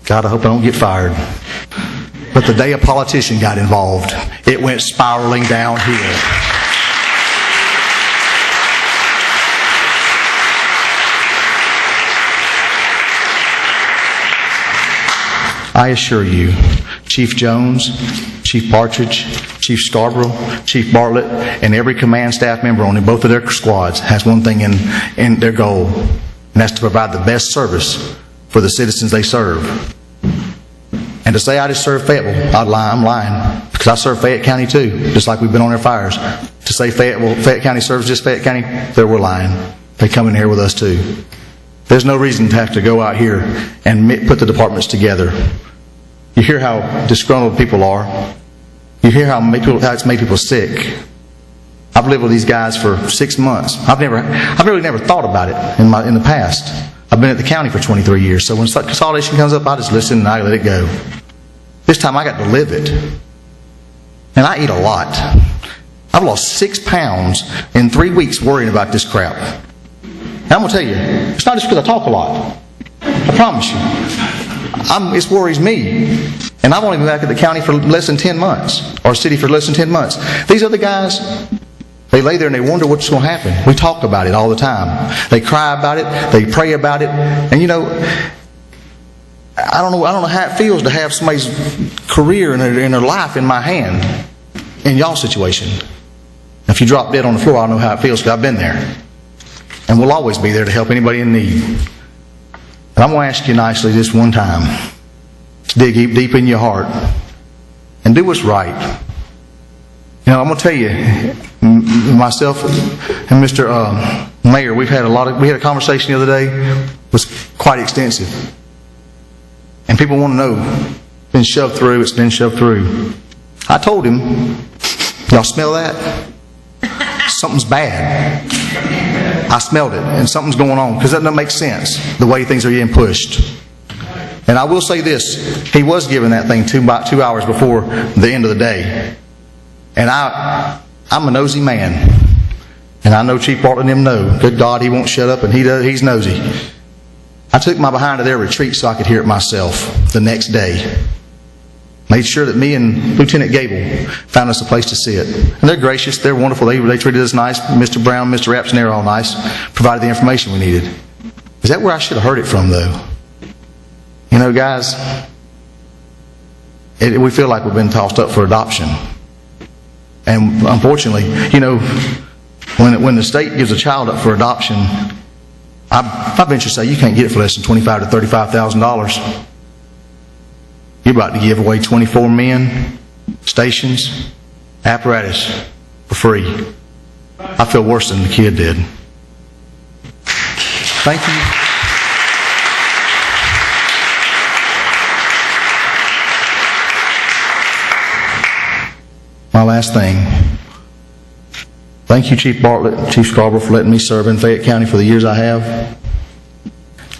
God, I hope I don't get fired. But the day a politician got involved, it went spiraling downhill. I assure you, Chief Jones, Chief Partridge, Chief Scarborough, Chief Bartlett, and every command staff member on both of their squads has one thing in their goal, and that's to provide the best service for the citizens they serve. And to say I just serve Fayetteville, I'm lying, because I serve Fayette County too, just like we've been on their fires. To say Fayette County serves just Fayette County, we're lying. They come in here with us too. There's no reason to have to go out here and put the departments together. You hear how disgruntled people are. You hear how it's made people sick. I've lived with these guys for 6 months. I've really never thought about it in the past. I've been at the county for 23 years, so when consolidation comes up, I just listen and I let it go. This time I got to live it. And I eat a lot. I've lost 6 pounds in 3 weeks worrying about this crap. And I'm going to tell you, it's not just because I talk a lot. I promise you. It worries me. And I've only been back at the county for less than 10 months, or city for less than 10 months. These other guys, they lay there and they wonder what's going to happen. We talk about it all the time. They cry about it. They pray about it. And you know, I don't know how it feels to have somebody's career and their life in my hand in y'all's situation. If you drop dead on the floor, I know how it feels because I've been there. And we'll always be there to help anybody in need. And I'm going to ask you nicely this one time. Dig deep in your heart and do what's right. You know, I'm going to tell you, myself and Mr. Mayor, we had a conversation the other day. It was quite extensive. And people want to know, it's been shoved through. I told him, y'all smell that? Something's bad. I smelled it, and something's going on, because that doesn't make sense, the way things are getting pushed. And I will say this, he was given that thing about 2 hours before the end of the day. And I'm a nosy man. And I know Chief Bartlett and them know. Good God, he won't shut up, and he's nosy. I took my behind to their retreat so I could hear it myself the next day. Made sure that me and Lieutenant Gable found us a place to sit. And they're gracious, they're wonderful, they treated us nice. Mr. Brown, Mr. Rapson, they're all nice. Provided the information we needed. Is that where I should have heard it from, though? You know, guys, we feel like we've been tossed up for adoption. And unfortunately, you know, when the state gives a child up for adoption, I venture to say you can't get it for less than $25,000 to $35,000. You're about to give away 24 men, stations, apparatus for free. I feel worse than the kid did. Thank you. My last thing. Thank you, Chief Bartlett, Chief Scarborough, for letting me serve in Fayette County for the years I have.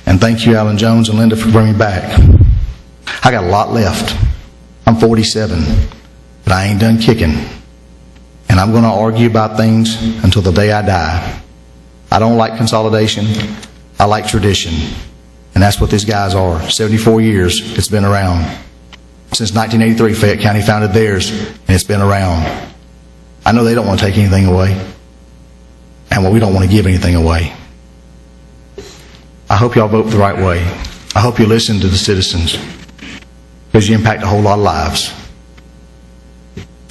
And thank you, Alan Jones and Linda, for bringing me back. I got a lot left. I'm 47, but I ain't done kicking. And I'm going to argue about things until the day I die. I don't like consolidation. I like tradition. And that's what these guys are. 74 years it's been around. Since 1983, Fayette County founded theirs, and it's been around. I know they don't want to take anything away. And we don't want to give anything away. I hope y'all vote the right way. I hope you listen to the citizens, because you impact a whole lot of lives.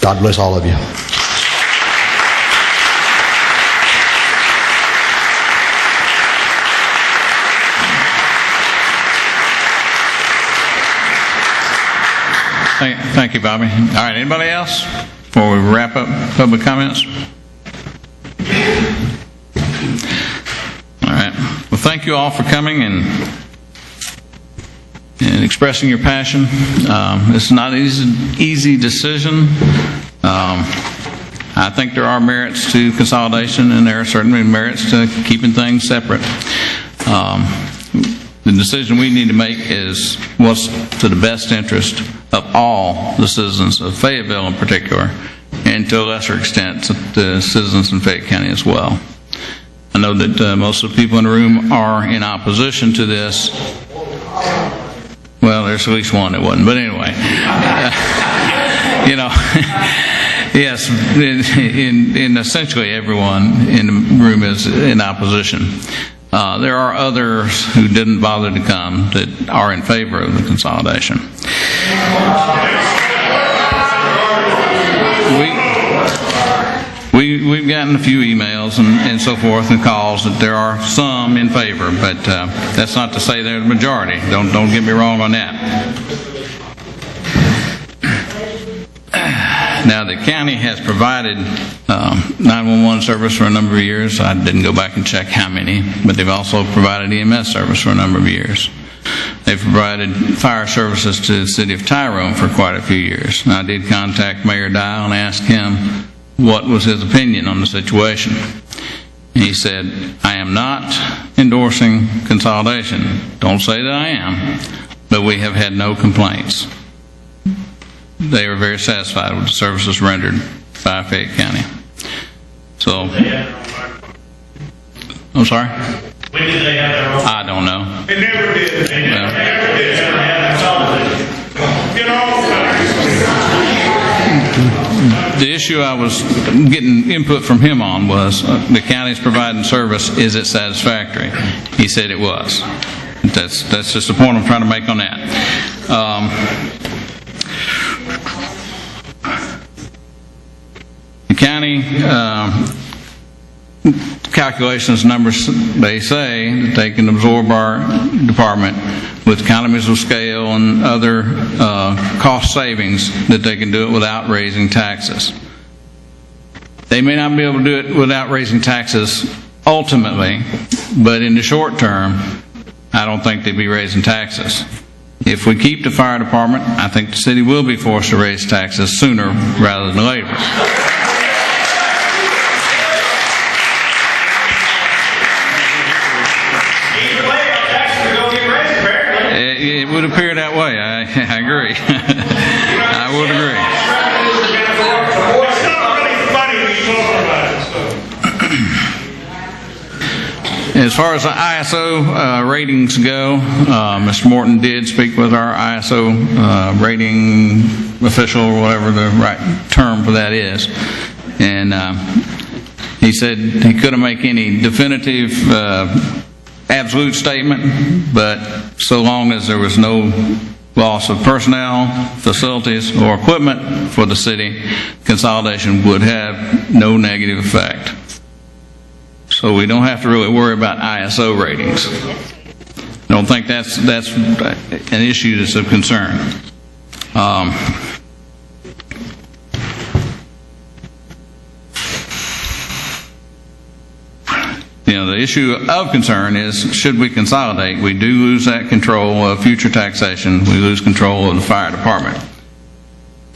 God bless all of you. Thank you, Bobby. All right, anybody else before we wrap up public comments? All right. Well, thank you all for coming and expressing your passion. It's not an easy decision. I think there are merits to consolidation, and there are certainly merits to keeping things separate. The decision we need to make is what's to the best interest of all the citizens of Fayetteville in particular, and to a lesser extent the citizens in Fayette County as well. I know that most of the people in the room are in opposition to this. Well, there's at least one that wasn't, but anyway. You know, yes, in essentially everyone in the room is in opposition. There are others who didn't bother to come that are in favor of the consolidation. We've gotten a few emails and so forth and calls that there are some in favor, but that's not to say they're the majority. Don't get me wrong on that. Now, the county has provided 911 service for a number of years. I didn't go back and check how many, but they've also provided EMS service for a number of years. They've provided fire services to the city of Tyrone for quite a few years. And I did contact Mayor Dial and ask him what was his opinion on the situation. And he said, I am not endorsing consolidation. Don't say that I am, but we have had no complaints. They are very satisfied with the services rendered by Fayette County. So, I'm sorry? When did they have their own? I don't know. They never did. They never did. They never had consolidation. You know, the issue I was getting input from him on was the county's providing service, is it satisfactory? He said it was. That's just the point I'm trying to make on that. The county calculations, numbers, they say that they can absorb our department with economies of scale and other cost savings, that they can do it without raising taxes. They may not be able to do it without raising taxes ultimately, but in the short term, I don't think they'd be raising taxes. If we keep the fire department, I think the city will be forced to raise taxes sooner rather than later. It would appear that way. I agree. I would agree. It's not really funny when you talk about it. As far as the ISO ratings go, Mr. Morton did speak with our ISO rating official, or whatever the right term for that is, and he said he couldn't make any definitive absolute statement, but so long as there was no loss of personnel, facilities, or equipment for the city, consolidation would have no negative effect. So we don't have to really worry about ISO ratings. I don't think that's an issue that's of concern. The issue of concern is, should we consolidate, we do lose that control of future taxation. We lose control of the fire department.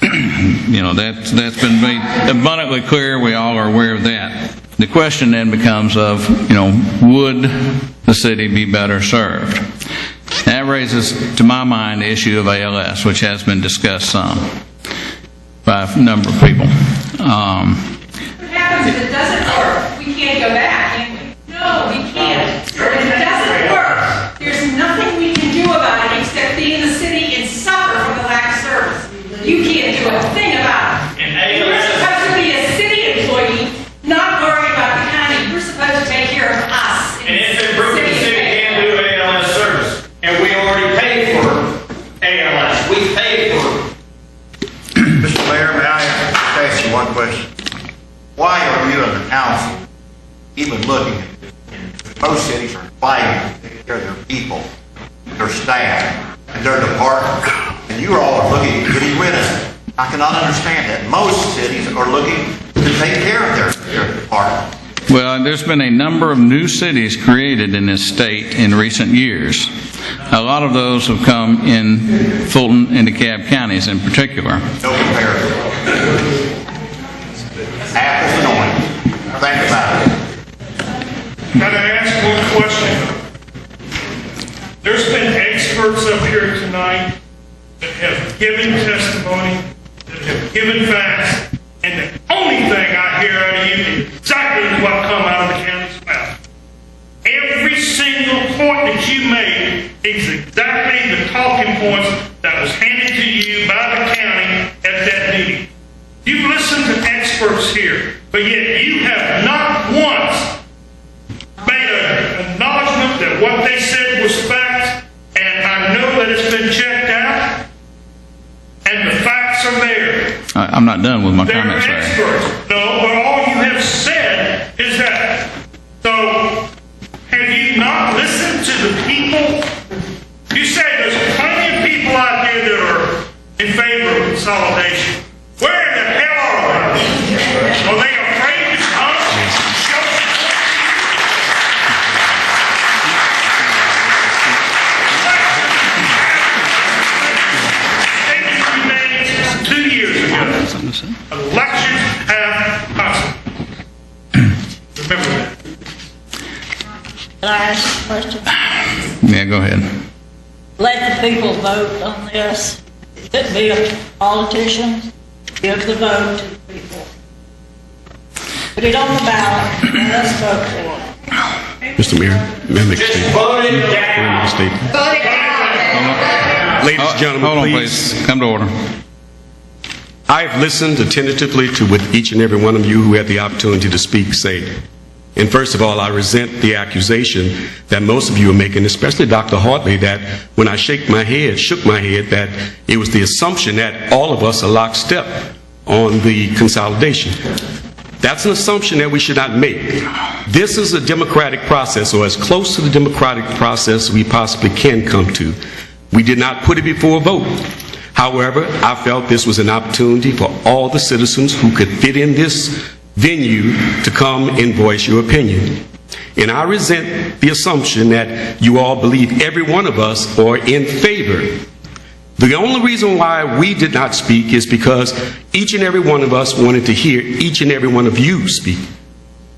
That's been made abundantly clear. We all are aware of that. The question then becomes of, would the city be better served? That raises, to my mind, the issue of ALS, which has been discussed some by a number of people. What happens if it doesn't work? We can't go back, can we? No, we can't. If it doesn't work, there's nothing we can do about it except be in the city and suffer from the lack of service. You can't do a thing about it. You're supposed to be a city employee, not worry about the county. You're supposed to take care of us. And if it proves the city can't do ALS service, and we already paid for ALS, we paid for it. Mr. Mayor, may I ask you one question? Why are you and the council even looking at this? Most cities are fighting to take care of their people, their staff, and their departments. And you all are looking at getting rid of it. I cannot understand that. Most cities are looking to take care of their department. Well, there's been a number of new cities created in this state in recent years. A lot of those have come in Fulton and DeKalb counties in particular. No comparison. Apples and oranges. Think about it. Can I ask one question? There's been experts up here tonight that have given testimony, that have given facts, and the only thing I hear out of you is exactly what come out of the county's mouth. Every single point that you made is exactly the talking points that was handed to you by the county at that meeting. You've listened to experts here, but yet you have not once made an acknowledgement that what they said was fact, and I know that it's been checked out, and the facts are there. I'm not done with my They're comments, Larry. experts. No, but all you have with consolidation. Where in the hell are they? Are they afraid to come and show statements we made 2 years ago? Elections have consequences. Remember that. Can I ask a question? Yeah, go ahead. Let the people vote on this. It be a politician, give the vote to the people. Put it on the ballot, and let's vote for it. Mr. Mayor, may I make a statement? May I make a statement? Ladies and gentlemen, Hold on, please. please. Come to order. I have listened attentively to what each and every one of you who had the opportunity to speak say. And first of all, I resent the accusation that most of you are making, especially Dr. Hartley, that when I shook my head, that it was the assumption that all of us are lockstep on the consolidation. That's an assumption that we should not make. This is a democratic process, or as close to the democratic process we possibly can come to. We did not put it before a vote. However, I felt this was an opportunity for all the citizens who could fit in this venue to come and voice your opinion. And I resent the assumption that you all believe every one of us are in favor. The only reason why we did not speak is because each and every one of us wanted to hear each and every one of you speak.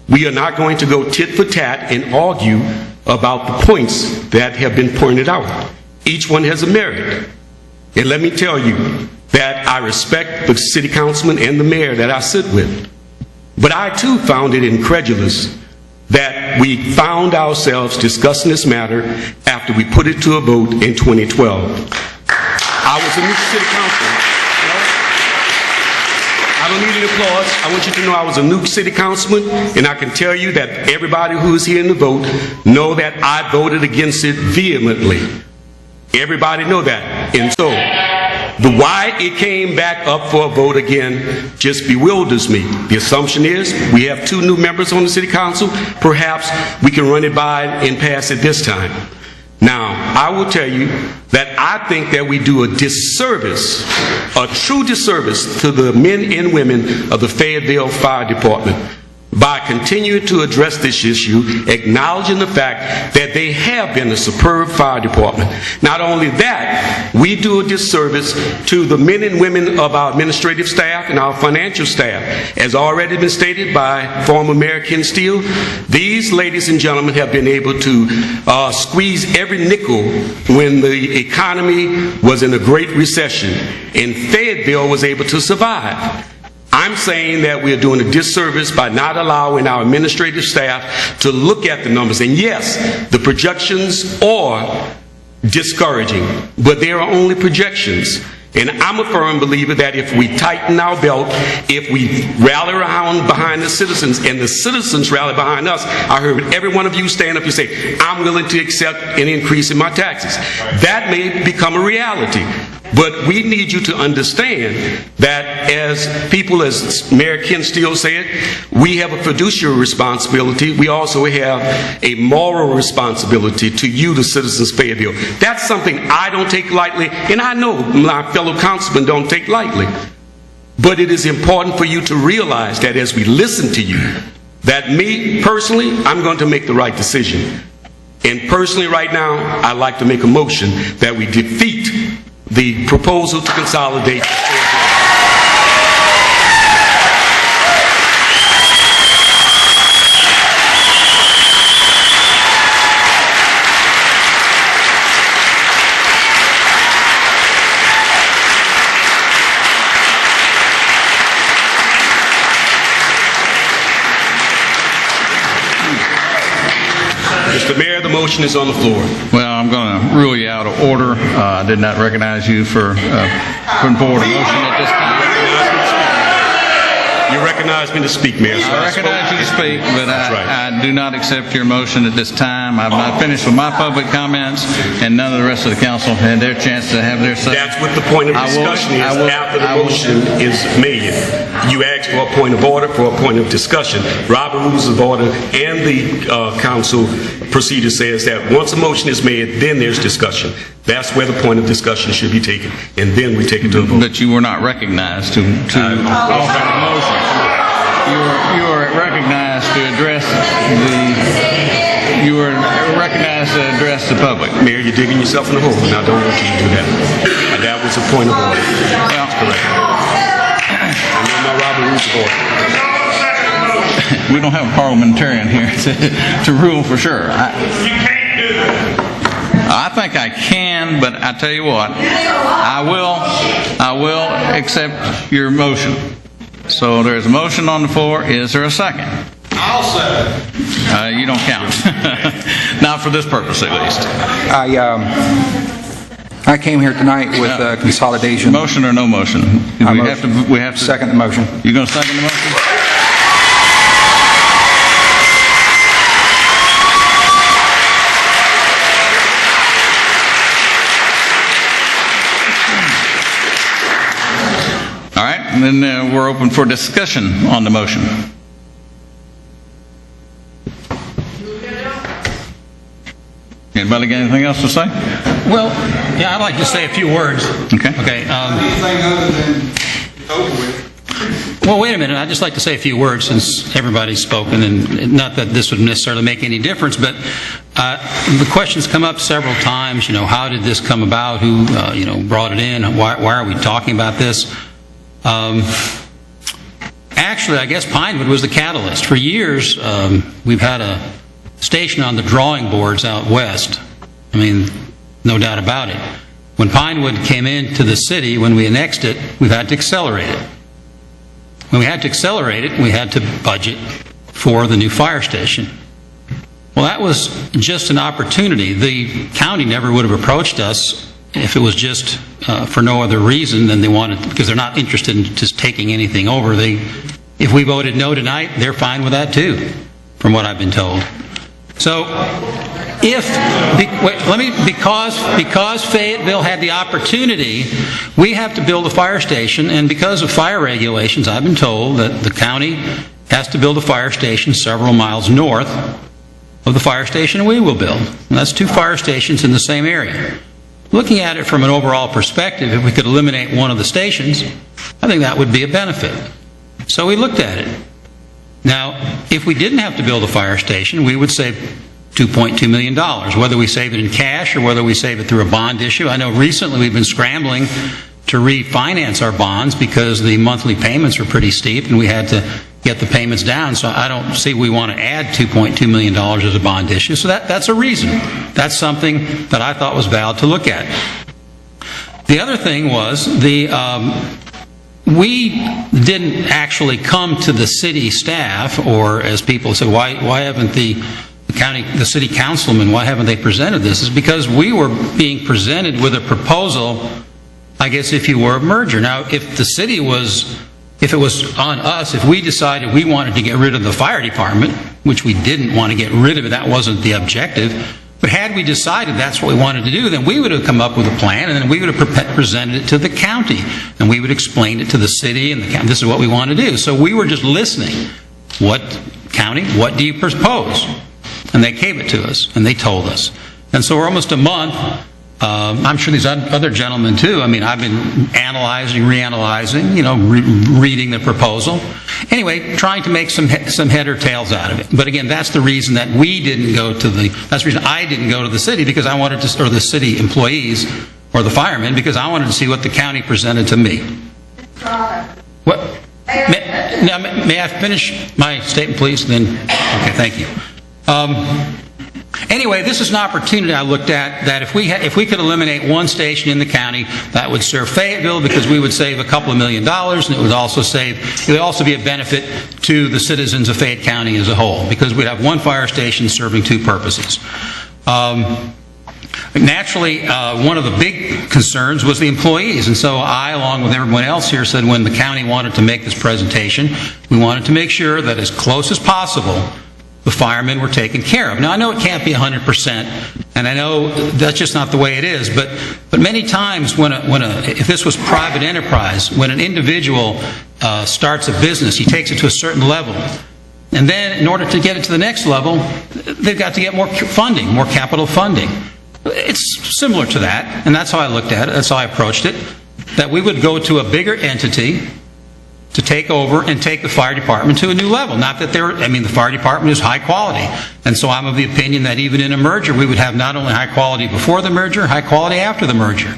We are not going to go tit for tat and argue about the points that have been pointed out. Each one has a merit. And let me tell you that I respect the city councilman and the mayor that I sit with. But I too found it incredulous that we found ourselves discussing this matter after we put it to a vote in 2012. I was a new city councilman. I don't need any applause. I want you to know I was a new city councilman, and I can tell you that everybody who is here in the vote know that I voted against it vehemently. Everybody know that. And so, the why it came back up for a vote again just bewilders me. The assumption is we have 2 new members on the city council. Perhaps we can run it by and pass it this time. Now, I will tell you that I think that we do a disservice, a true disservice to the men and women of the Fayetteville Fire Department by continuing to address this issue, acknowledging the fact that they have been a superb fire department. Not only that, we do a disservice to the men and women of our administrative staff and our financial staff. As already been stated by former Mayor Ken Steele, these ladies and gentlemen have been able to squeeze every nickel when the economy was in a great recession, and Fayetteville was able to survive. I'm saying that we are doing a disservice by not allowing our administrative staff to look at the numbers. And yes, the projections are discouraging, but they are only projections. And I'm a firm believer that if we tighten our belt, if we rally around behind the citizens, and the citizens rally behind us, I heard every one of you stand up and say, I'm willing to accept an increase in my taxes. That may become a reality. But we need you to understand that as people, as Mayor Ken Steele said, we have a fiduciary responsibility. We also have a moral responsibility to you, the citizens of Fayetteville. That's something I don't take lightly, and I know my fellow councilmen don't take lightly. But it is important for you to realize that as we listen to you, that me personally, I'm going to make the right decision. And personally right now, I'd like to make a motion that we defeat the proposal to consolidate. Mr. Mayor, the motion is on the floor. Well, I'm going to rule you out of order. I did not recognize you for putting forward a motion at this time. You recognize me to speak, Mayor. I recognize you to speak, but I do not accept your motion at this time. I've not finished with my public comments, and none of the rest of the council had their chance to have their say. That's what the point of discussion is after the motion is made. You ask for a point of order, for a point of discussion. Robert Rules of Order and the council procedure says that once a motion is made, then there's discussion. That's where the point of discussion should be taken, and then we take it to a vote. But you were not recognized to offer the motion. You were recognized to address you were recognized to address the public. Mayor, you're digging yourself in the hole, and I don't want you to do that. That was a point of order. That's correct. I know my Robert Rules of Order. We don't have a parliamentarian here to rule for sure. You can't do that. I think I can, but I tell you what, I will accept your motion. So there's a motion on the floor. Is there a second? I'll second. You don't count. Not for this purpose, at least. I came here tonight with Consolidation. Motion or no motion? We have to second the motion. You going to second the motion? All right, and then we're open for discussion on the motion. Anybody got anything else to say? Well, yeah, I'd like to say a few words. Okay. Okay. Anything other than it's over with. Well, wait a minute. I'd just like to say a few words since everybody's spoken, and not that this would necessarily make any difference, but the questions come up several times. You know, how did this come about? Who, brought it in? Why are we talking about this? Actually, I guess Pinewood was the catalyst. For years, we've had a station on the drawing boards out west. I mean, no doubt about it. When Pinewood came into the city, when we annexed it, we've had to accelerate it. When we had to accelerate it, we had to budget for the new fire station. Well, that was just an opportunity. The county never would have approached us if it was just for no other reason than they wanted, because they're not interested in just taking anything over. If we voted no tonight, they're fine with that too, from what I've been told. So, because Fayetteville had the opportunity, we have to build a fire station, and because of fire regulations, I've been told that the county has to build a fire station several miles north of the fire station we will build. And that's 2 fire stations in the same area. Looking at it from an overall perspective, if we could eliminate one of the stations, I think that would be a benefit. So we looked at it. Now, if we didn't have to build a fire station, we would save $2.2 million, whether we save it in cash or whether we save it through a bond issue. I know recently we've been scrambling to refinance our bonds because the monthly payments were pretty steep and we had to get the payments down. So I don't see we want to add $2.2 million as a bond issue. So that's a reason. That's something that I thought was valid to look at. The other thing was we didn't actually come to the city staff, or as people say, why haven't the city councilmen, why haven't they presented this? Is because we were being presented with a proposal, I guess if you were a merger. Now, if it was on us, if we decided we wanted to get rid of the fire department, which we didn't want to get rid of it, that wasn't the objective, but had we decided that's what we wanted to do, then we would have come up with a plan, and then we would have presented it to the county, and we would explain it to the city and the county. This is what we want to do. So we were just listening. What do you propose? And they gave it to us, and they told us. And so we're almost a month. I'm sure these other gentlemen too. I mean, I've been analyzing, reanalyzing, reading the proposal. Anyway, trying to make some head or tails out of it. But again, that's the reason that that's the reason I didn't go to the city, because I wanted to, or the city employees, or the firemen, because I wanted to see what the county presented to me. What? May I finish my statement, please? Then, okay, thank you. Anyway, this is an opportunity I looked at that if we could eliminate one station in the county, that would serve Fayetteville, because we would save a couple of $1 million, and it would also be a benefit to the citizens of Fayette County as a whole, because we'd have one fire station serving 2 purposes. Naturally, one of the big concerns was the employees, and so I, along with everyone else here, said when the county wanted to make this presentation, we wanted to make sure that as close as possible the firemen were taken care of. Now, I know it can't be 100%, and I know that's just not the way it is, but many times if this was private enterprise, when an individual starts a business, he takes it to a certain level, and then in order to get it to the next level, they've got to get more funding, more capital funding. It's similar to that, and that's how I looked at it, that's how I approached it, that we would go to a bigger entity to take over and take the fire department to a new level. Not that the fire department is high quality, and so I'm of the opinion that even in a merger, we would have not only high quality before the merger, high quality after the merger.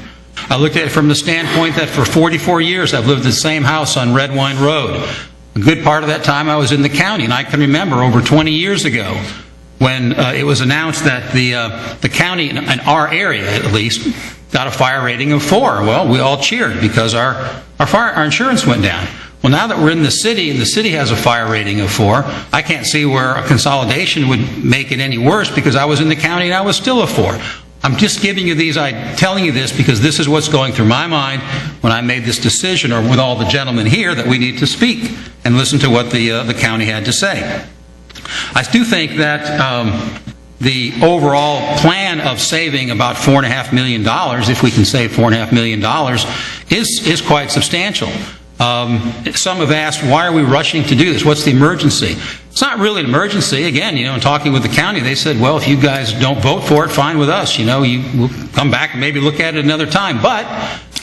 I looked at it from the standpoint that for 44 years I've lived in the same house on Red Wine Road. A good part of that time I was in the county, and I can remember over 20 years ago when it was announced that the county, in our area at least, got a fire rating of 4. Well, we all cheered because our insurance went down. Well, now that we're in the city and the city has a fire rating of 4, I can't see where a consolidation would make it any worse because I was in the county and I was still a 4. I'm just telling you this because this is what's going through my mind when I made this decision, or with all the gentlemen here, that we need to speak and listen to what the county had to say. I do think that the overall plan of saving about $4.5 million, if we can save $4.5 million, is quite substantial. Some have asked, why are we rushing to do this? What's the emergency? It's not really an emergency. Again, in talking with the county, they said, well, if you guys don't vote for it, fine with us. We'll come back and maybe look at it another time. But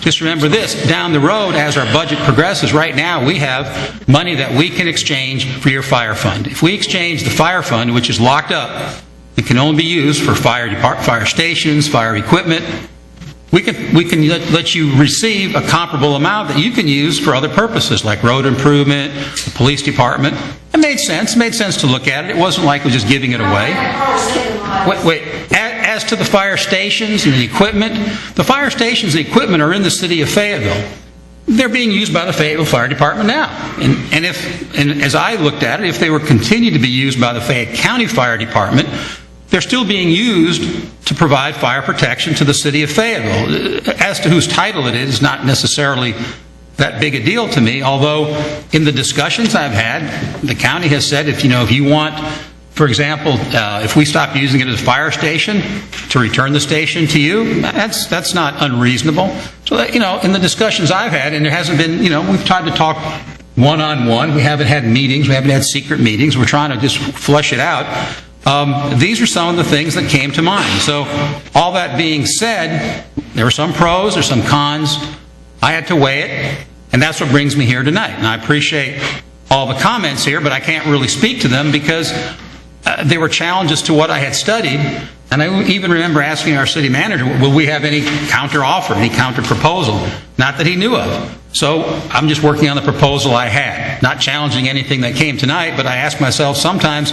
just remember this, down the road, as our budget progresses, right now we have money that we can exchange for your fire fund. If we exchange the fire fund, which is locked up, it can only be used for fire stations, fire equipment, we can let you receive a comparable amount that you can use for other purposes, like road improvement, the police department. It made sense. It made sense to look at it. It wasn't like we're just giving it away. Wait. As to the fire stations and the equipment, the fire stations and the equipment are in the city of Fayetteville. They're being used by the Fayetteville Fire Department now. And as I looked at it, if they were continued to be used by the Fayette County Fire Department, they're still being used to provide fire protection to the city of Fayetteville. As to whose title it is not necessarily that big a deal to me, although in the discussions I've had, the county has said if you want, for example, if we stop using it as a fire station, to return the station to you, that's not unreasonable. So that, in the discussions I've had, and there hasn't been, we've tried to talk one-on-one. We haven't had meetings. We haven't had secret meetings. We're trying to just flush it out. These are some of the things that came to mind. So all that being said, there were some pros, there's some cons. I had to weigh it, and that's what brings me here tonight. And I appreciate all the comments here, but I can't really speak to them because they were challenges to what I had studied. And I even remember asking our city manager, will we have any counter offer, any counter proposal? Not that he knew of. So I'm just working on the proposal I had, not challenging anything that came tonight, but I ask myself sometimes,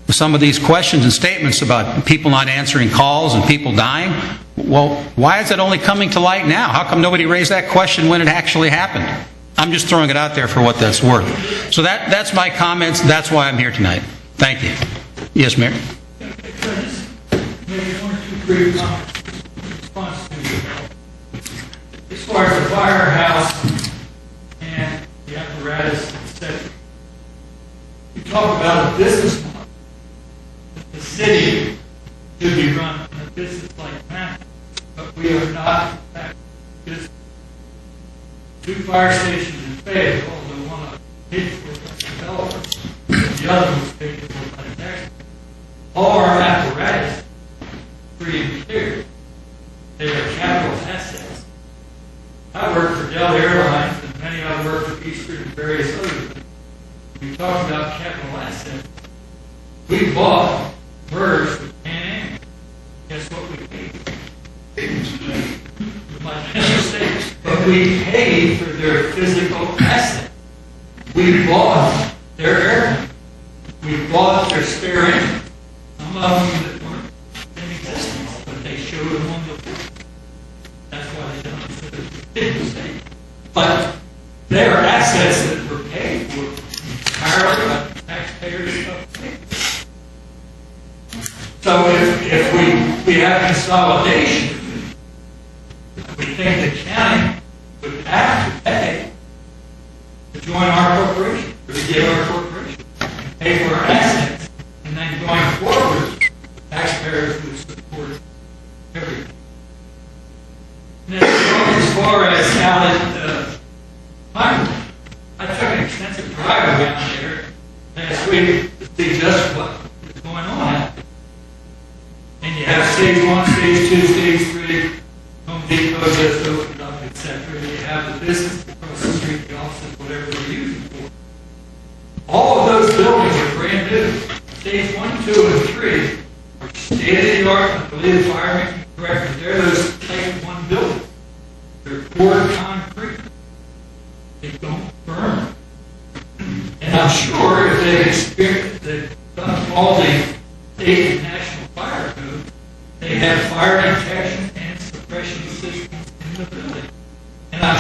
with some of these questions and statements about people not answering calls and people dying, well, why is it only coming to light now? How come nobody raised that question when it actually happened? I'm just throwing it out there for what that's worth. So that's my comments. That's why I'm here tonight. Thank you. Yes, Mayor? Maybe 1 or 2 brief comments in response to you. As far as the firehouse and the apparatus, etc., you talk about a business model. The city should be run in a business-like manner, but we are not, in fact, business. 2 fire stations in Fayetteville, although one of them paid for by developers, the other one was paid for by the taxpayers. All our apparatus, pretty clear, they are capital assets. I work for Delta Airlines, and many of them work for Eastern and various other things. We talk about capital assets. We bought MERS with Pan Am. Guess what we paid? But we paid for their physical asset. We bought their airplane. We bought their spare engine. Some of them that weren't in existence, but they showed them on the board. That's why they don't consider it a big mistake. But they are assets that were paid for entirely by the taxpayers of the state. So if we have consolidation, we think the county would have to pay to join our corporation, or to get our corporation, pay for our assets, and then going forward, taxpayers would support everything. Now, as far as how I took an extensive drive around there last week to see just what is going on out there. And you have stage 1, stage 2, stage 3, Home Depot just opened up, et cetera. You have the business across the street, the offices, whatever they're using for. All of those buildings are brand new. Stage 1, 2, and 3 are state-of-the-art. I believe the fireman can correct me. They're those type 1 buildings. They're poured concrete. They don't burn. And I'm sure if they've done all the state and national fire codes, they have fire detection and suppression systems in the building. And I'm